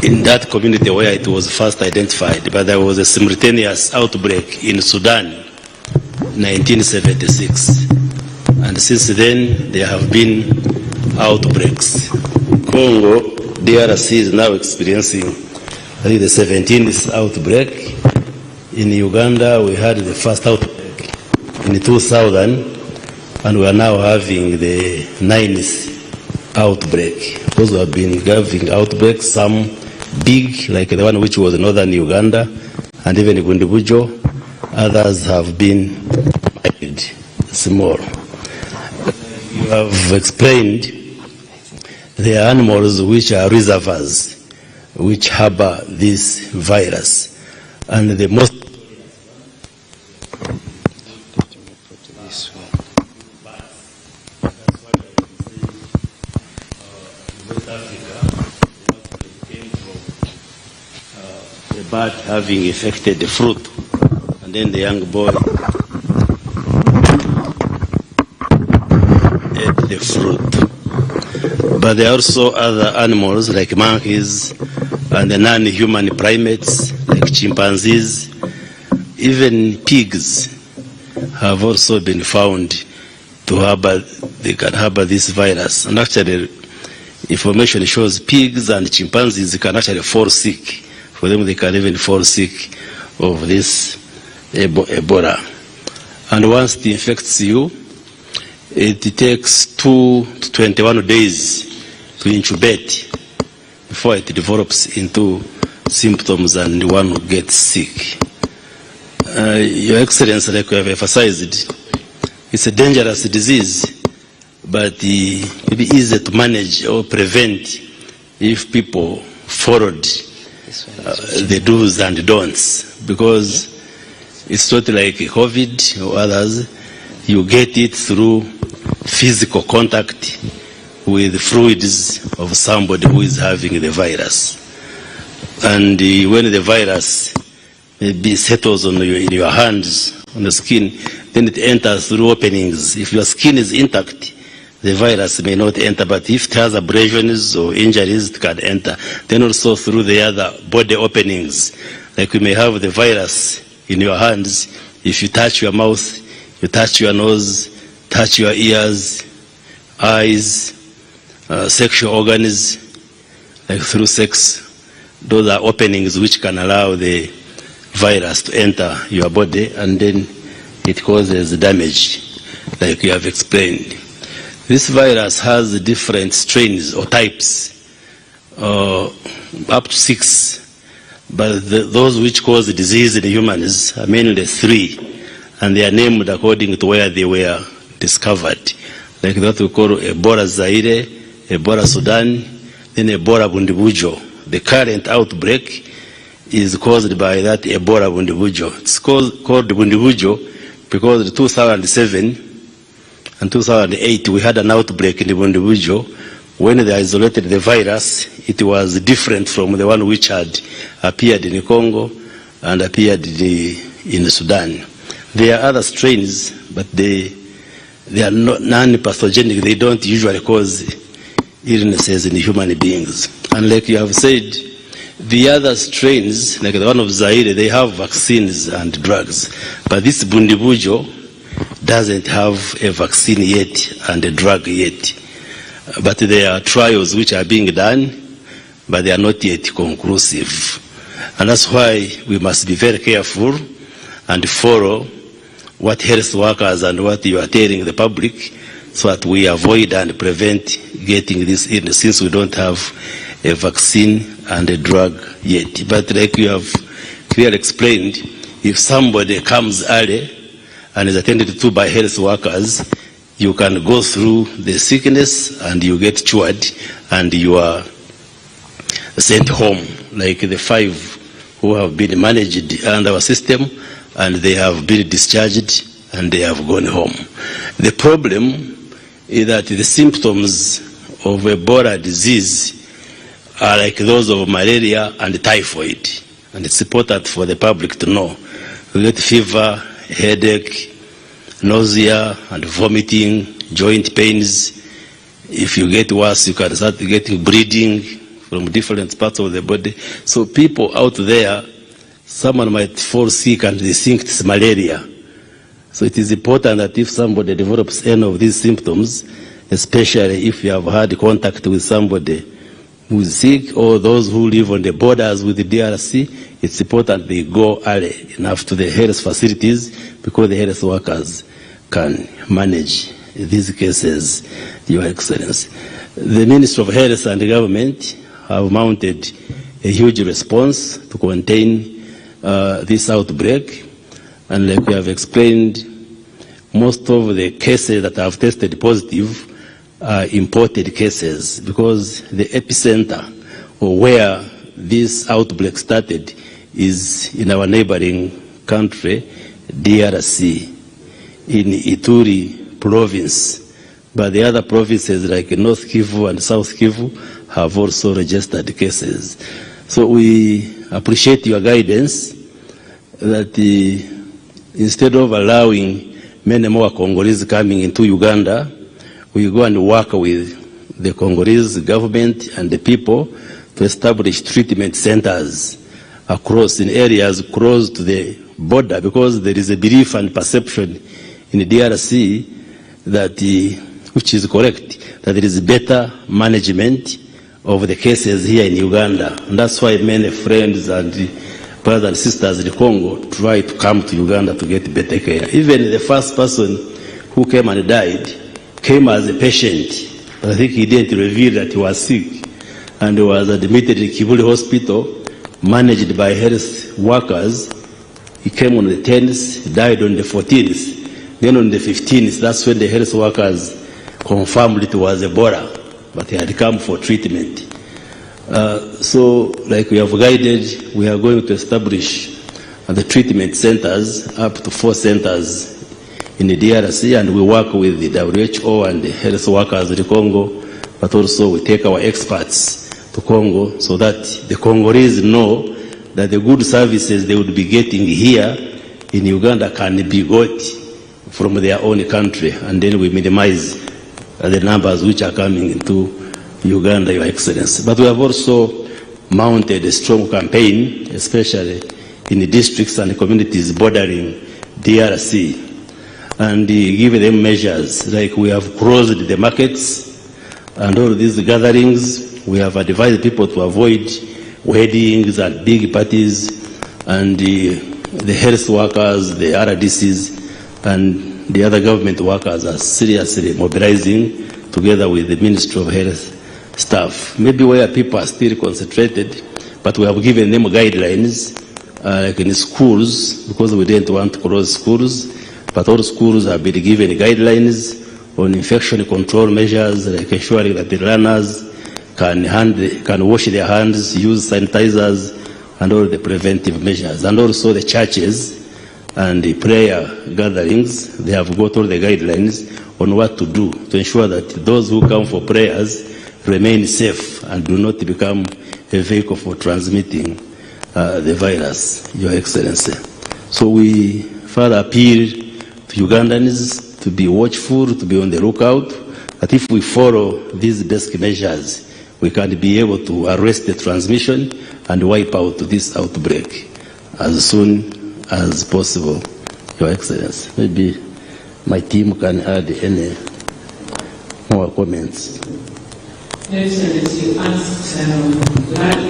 Speaker 11: in that community where it was first identified, but there was a simultaneous outbreak in Sudan, 1976, and since then there have been outbreaks. Congo, DRC is now experiencing the 17th outbreak. In Uganda, we had the first outbreak in 2000, and we are now having the 9th outbreak. Because we have been having outbreaks, some big, like the one which was in northern Uganda, and even Bundibujo. Others have been small. You have explained there are animals which are reservoirs, which harbor this virus. And the most the bird having affected the fruit, and then the young boy ate the fruit. But there are also other animals like monkeys and the non-human primates like chimpanzees. Even pigs have also been found to harbor, they can harbor this virus. And actually, information shows pigs and chimpanzees can actually fall sick. For them, they can even fall sick of this Ebola. And once it infects you, it takes 2 to 21 days to incubate before it develops into symptoms and one who gets sick. Your Excellency, like you have emphasized, it's a dangerous disease, but it will be easy to manage or prevent if people followed the do's and don'ts, because it's not like COVID or others. You get it through physical contact with fluids of somebody who is having the virus. And when the virus maybe settles on in your hands, on the skin, then it enters through openings. If your skin is intact, the virus may not enter, but if it has abrasions or injuries, it can enter. Then also through the other body openings, like you may have the virus in your hands. If you touch your mouth, you touch your nose, touch your ears, eyes, sexual organs, like through sex, those are openings which can allow the virus to enter your body, and then it causes damage, like you have explained. This virus has different strains or types, up to 6, but those which cause the disease in humans are mainly 3, and they are named according to where they were discovered, like what we call Ebola Zaire, Ebola Sudan, then Ebola Bundibujo. The current outbreak is caused by that Ebola Bundibujo. It's called Bundibujo because in 2007 and 2008 we had an outbreak in the Bundibujo. When they isolated the virus, it was different from the one which had appeared in Congo and appeared in Sudan. There are other strains, but they are not non-pathogenic. They don't usually cause illnesses in human beings. And like you have said, the other strains, like the one of Zaire, they have vaccines and drugs. But this Bundibujo doesn't have a vaccine yet and a drug yet. But there are trials which are being done, but they are not yet conclusive. And that's why we must be very careful and follow what health workers and what you are telling the public, so that we avoid and prevent getting this illness, since we don't have a vaccine and a drug yet. But like you have clearly explained, if somebody comes early and is attended to by health workers, you can go through the sickness and you get cured and you are sent home, like the 5 who have been managed under our system, and they have been discharged and they have gone home. The problem is that the symptoms of Ebola disease are like those of malaria and typhoid, and it's important for the public to know. You get fever, headache, nausea and vomiting, joint pains. If you get worse, you can start getting bleeding from different parts of the body. So people out there, someone might fall sick and they think it's malaria. So it is important that if somebody develops any of these symptoms, especially if you have had contact with somebody who is sick or those who live on the borders with the DRC, it's important they go early enough to the health facilities, because the health workers can manage these cases, Your Excellency. The Ministry of Health and the government have mounted a huge response to contain this outbreak, and like we have explained, most of the cases that have tested positive are imported cases, because the epicenter, or where this outbreak started, is in our neighboring country, DRC, in Ituri province. But the other provinces like North Kivu and South Kivu have also registered cases. So we appreciate your guidance that instead of allowing many more Congolese coming into Uganda, we go and work with the Congolese government and the people to establish treatment centers across in areas close to the border, because there is a belief and perception in the DRC that, which is correct, that there is better management of the cases here in Uganda. And that's why many friends and brothers and sisters in the Congo try to come to Uganda to get better care. Even the first person who came and died came as a patient, but I think he didn't reveal that he was sick, and he was admitted in Kibuli Hospital, managed by health workers. He came on the 10th, died on the 14th. Then on the 15th, that's when the health workers confirmed it was Ebola, but he had come for treatment. So, like we have guided, we are going to establish the treatment centers, up to 4 centers in the DRC, and we work with the WHO and the health workers in the Congo, but also we take our experts to Congo so that the Congolese know that the good services they would be getting here in Uganda can be got from their own country, and then we minimize the numbers which are coming into Uganda, Your Excellency. But we have also mounted a strong campaign, especially in the districts and the communities bordering DRC, and give them measures, like we have closed the markets and all these gatherings. We have advised people to avoid weddings and big parties, and the health workers, the RDCs, and the other government workers are seriously mobilizing together with the Ministry of Health staff. Maybe where people are still concentrated, but we have given them guidelines, like in schools, because we didn't want to close schools, but all schools have been given guidelines on infection control measures, like ensuring that the learners can wash their hands, use sanitizers, and all the preventive measures. And also the churches and the prayer gatherings, they have got all the guidelines on what to do to ensure that those who come for prayers remain safe and do not become a vehicle for transmitting the virus, Your Excellency. So we further appeal to Ugandans to be watchful, to be on the lookout, that if we follow these basic measures, we can be able to arrest the transmission and wipe out this outbreak as soon as possible, Your Excellency. Maybe my team can add any more comments.
Speaker 12: Your Excellency, you asked in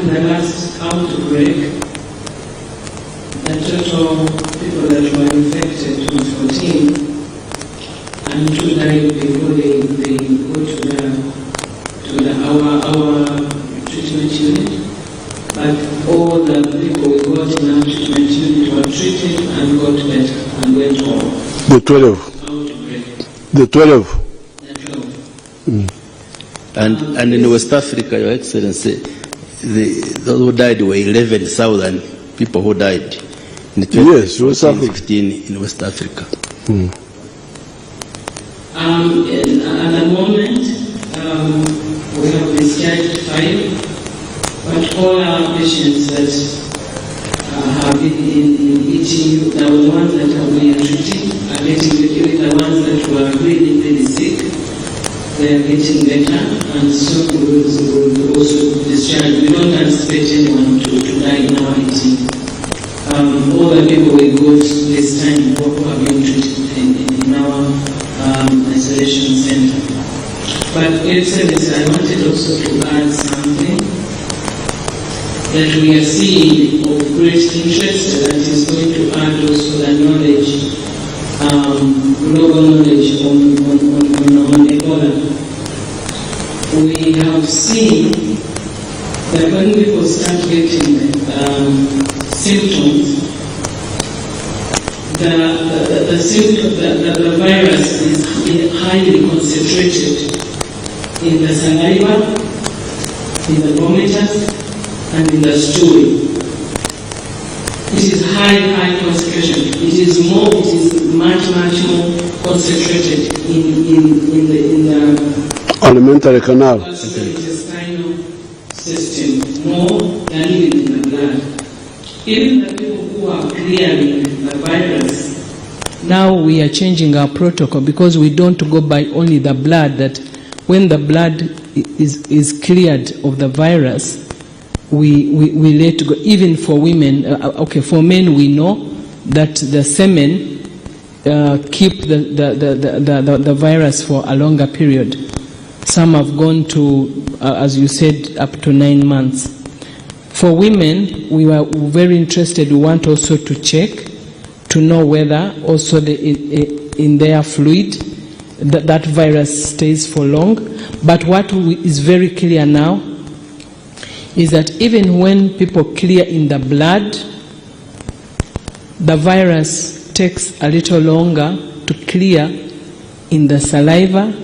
Speaker 12: the last outbreak, the total people that were infected was 14, and 2 died before they go to our treatment unit. But all the people we got in our treatment unit were treated and got better and went home.
Speaker 10: The 12. The 12.
Speaker 11: And in West Africa, Your Excellency, those who died were 11,000 people who died in 2015 in West Africa.
Speaker 12: At the moment, we have discharged 5, but all our patients that have been in ETU, the ones that we are treating, are getting better. The ones that were really, really sick, they are getting better, and so we will also discharge. We don't anticipate anyone to die in our ETU. All the people we got this time who are being treated in our isolation center. But Excellency, I wanted also to add something that we are seeing of great interest that is going to add also the knowledge global knowledge on Ebola, we have seen that when people start getting symptoms, the virus is highly concentrated in the saliva, in the vomitus, and in the stool. It is high concentration. It is much more concentrated in the
Speaker 10: alimentary canal.
Speaker 12: Intestinal system, more than even in the blood. Even the people who are clearing the virus.
Speaker 13: Now we are changing our protocol because we don't go by only the blood, that when the blood is cleared of the virus, we let go. Even for women, for men we know that the semen keep the virus for a longer period. Some have gone to, as you said, up to 9 months. For women, we were very interested. We want also to check to know whether also in their fluid that virus stays for long. But what is very clear now is that even when people clear in the blood, the virus takes a little longer to clear in the saliva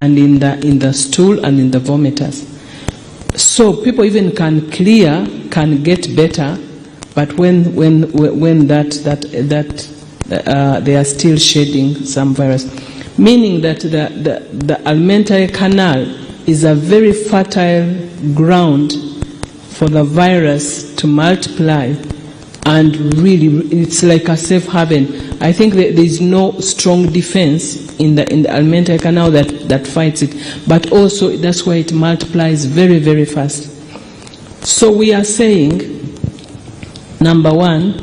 Speaker 13: and in the stool and in the vomitus. So people even can clear, can get better, but when they are still shedding some virus, meaning that the alimentary canal is a very fertile ground for the virus to multiply, and really it's like a safe haven. I think that there is no strong defense in the alimentary canal that fights it, but also that's why it multiplies very, very fast. So we are saying, number one,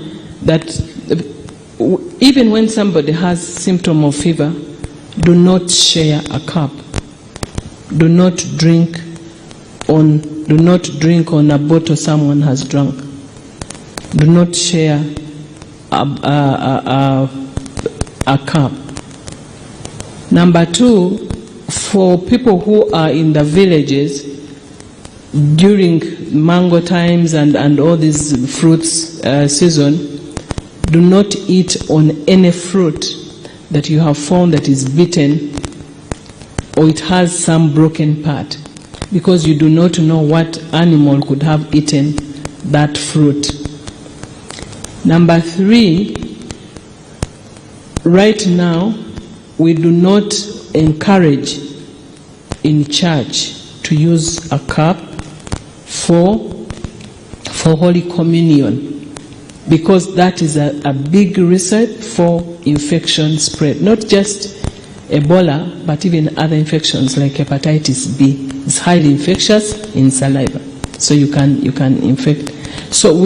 Speaker 13: that even when somebody has symptom of fever, do not share a cup. Do not drink on a bottle someone has drunk. Do not share a cup. Number two, for people who are in the villages during mango times and all these fruits season, do not eat on any fruit that you have found that is bitten or it has some broken part, because you do not know what animal could have eaten that fruit. Number three, right now we do not encourage in church to use a cup for Holy Communion, because that is a big recipe for infection spread, not just Ebola, but even other infections like hepatitis B. It's highly infectious in saliva, so you can infect. So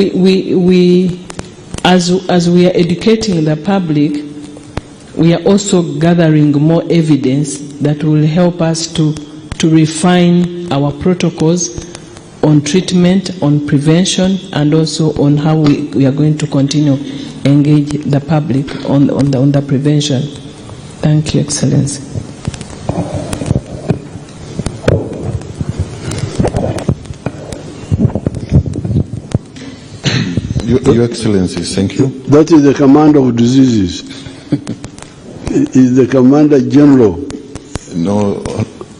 Speaker 13: as we are educating the public, we are also gathering more evidence that will help us to refine our protocols on treatment, on prevention, and also on how we are going to continue engage the public on the prevention. Thank you, Excellency.
Speaker 14: Your Excellency, thank you.
Speaker 10: That is the command of diseases. Is the Commander General.
Speaker 14: No,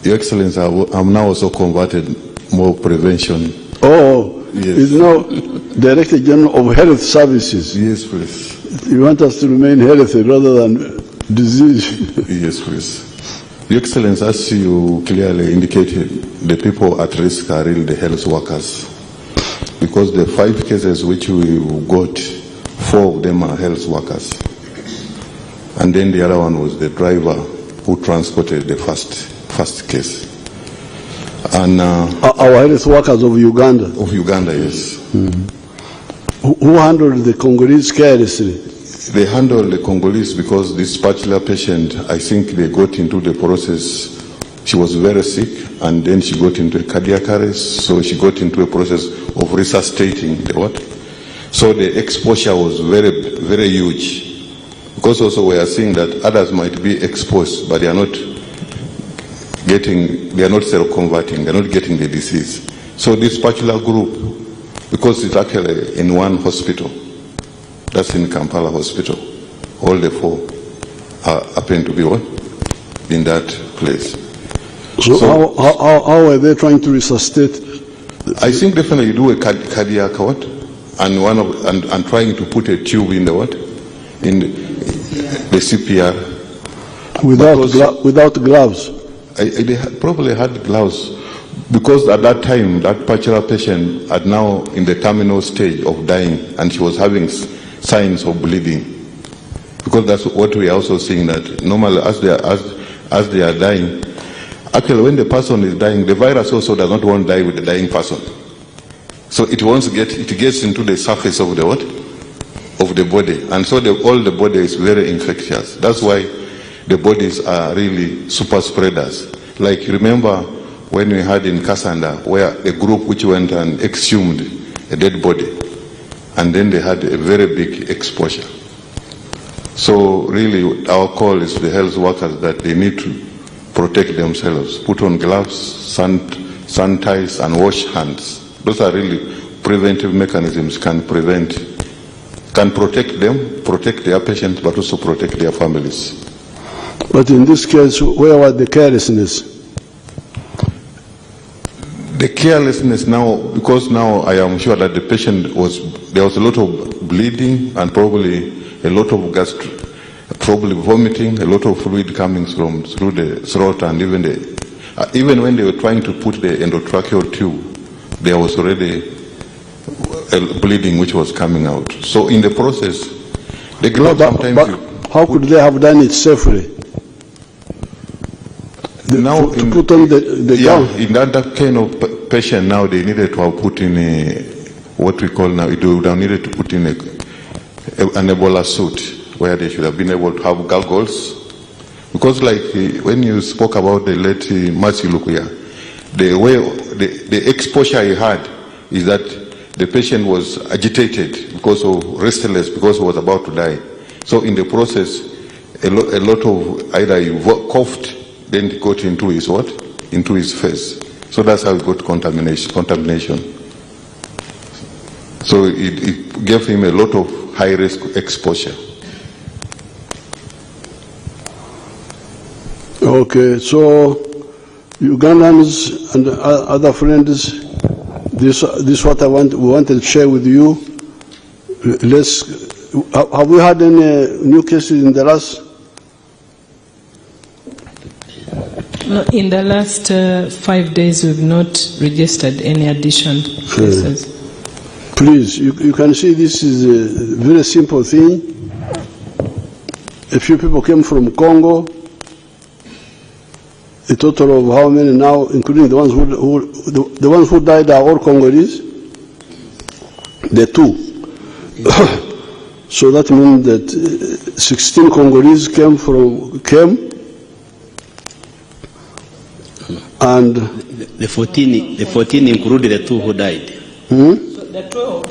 Speaker 14: Your Excellency, I'm now also converted more prevention.
Speaker 10: Oh, yes. It's now Director General of Health Services.
Speaker 14: Yes, please.
Speaker 10: You want us to remain healthy rather than disease.
Speaker 14: Yes, please. Your Excellency, as you clearly indicated, the people at risk are really the health workers. Because the 5 cases which we got, 4 of them are health workers. And then the other one was the driver who transported the first case. And
Speaker 10: our health workers of Uganda.
Speaker 14: Of Uganda, yes.
Speaker 10: Mm-hmm. Who handled the Congolese carelessly?
Speaker 14: They handled the Congolese because this particular patient, I think they got into the process. She was very sick, and then she got into a cardiac arrest, so she got into a process of resuscitating the what? So the exposure was very, very huge. Because also we are seeing that others might be exposed, but they are not seroconverting, they are not getting the disease. So this particular group, because it's actually in one hospital, that's in Kampala Hospital, all the 4 happen to be what? In that place.
Speaker 10: So how are they trying to resuscitate?
Speaker 14: I think definitely do a cardiac what? And trying to put a tube in the what? In the CPR.
Speaker 10: Without gloves?
Speaker 14: They probably had gloves, because at that time, that particular patient had now in the terminal stage of dying, and she was having signs of bleeding. Because that's what we are also seeing, that normally as they are dying, actually when the person is dying, the virus also does not want to die with the dying person. So it gets into the surface of the what? Of the body. And so all the body is very infectious. That's why the bodies are really super spreaders. Like remember when we had in Kasanda, where a group which went and exhumed a dead body, and then they had a very big exposure. So really our call is to the health workers that they need to protect themselves, put on gloves, sanitize and wash hands. Those are really preventive mechanisms, can protect them, protect their patients, but also protect their families.
Speaker 10: But in this case, where was the carelessness?
Speaker 14: The carelessness now, because now I am sure that the patient there was a lot of bleeding and probably a lot of probably vomiting, a lot of fluid coming through the throat, and even when they were trying to put the endotracheal tube, there was already a bleeding which was coming out. So in the process, the glove sometimes...
Speaker 10: How could they have done it safely?
Speaker 14: Now
Speaker 10: to put on the gown?
Speaker 14: In that kind of patient now, they needed to have put in what we call now, they would have needed to put in an Ebola suit, where they should have been able to have goggles. Because like when you spoke about the late Mercy Lukuya, the exposure he had is that the patient was agitated because of restless, because he was about to die. So in the process, a lot of either he coughed, then it got into his what? Into his face. So that's how he got contamination. So it gave him a lot of high risk exposure.
Speaker 10: Okay, so Ugandans and other friends, this is what we wanted to share with you. Have we had any new cases in the last?
Speaker 13: No, in the last 5 days, we've not registered any additional cases.
Speaker 10: Please, you can see this is a very simple thing. A few people came from Congo. A total of how many now, including the ones who died are all Congolese? The 2. So that means that 16 Congolese came, and
Speaker 11: the 14 included the 2 who died.
Speaker 13: So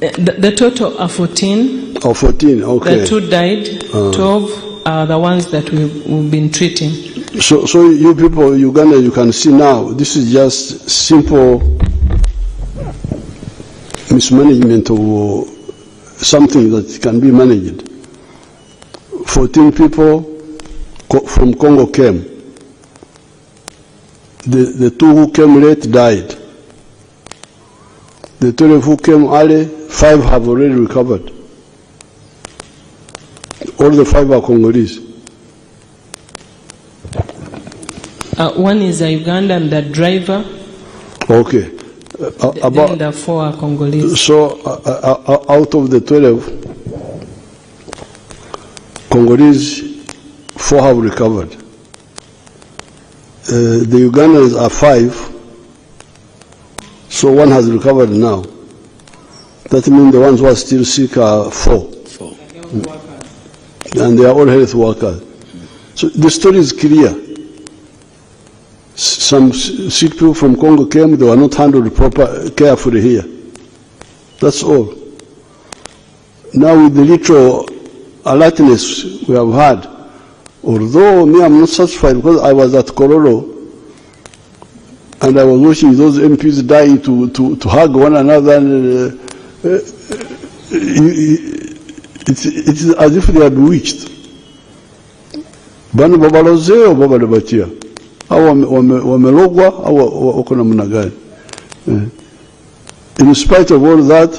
Speaker 13: the total are 14.
Speaker 10: Oh, 14, okay.
Speaker 13: The 2 died, 12 are the ones that we've been treating.
Speaker 10: So you people, Uganda, you can see now, this is just simple mismanagement of something that can be managed. 14 people from Congo came. The 2 who came late died. The 12 who came early, 5 have already recovered. All the 5 are Congolese.
Speaker 13: One is a Ugandan, the driver.
Speaker 10: Okay.
Speaker 13: Then the 4 are Congolese.
Speaker 10: So out of the 12, Congolese, 4 have recovered. The Ugandans are 5, so 1 has recovered now. That means the ones who are still sick are 4. And they are all health workers. So the story is clear. Some sick people from Congo came, they were not handled carefully here. That's all. now with the little alertness we have had, although me, I'm not satisfied because I was at Kororo and I was watching those MPs dying to hug one another. And, it's as if they are bewitched. Bana babaloze o babale batia. Awa wamelogwa awa wako namna gani? In spite of all that,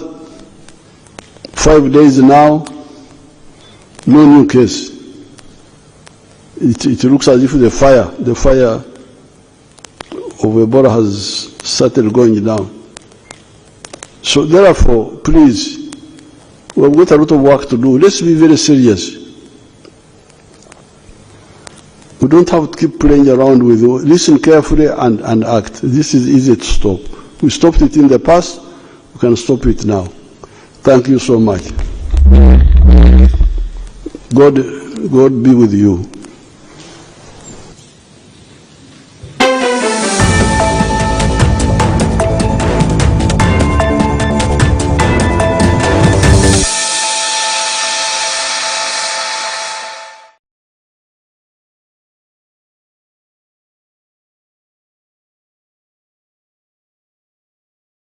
Speaker 10: 5 days now, no new case. It looks as if the fire of Ebola has started going down. So therefore, please, we've got a lot of work to do. Let's be very serious. We don't have to keep playing around with it. Listen carefully and act. This is easy to stop. We stopped it in the past, we can stop it now. Thank you so much. God be with you.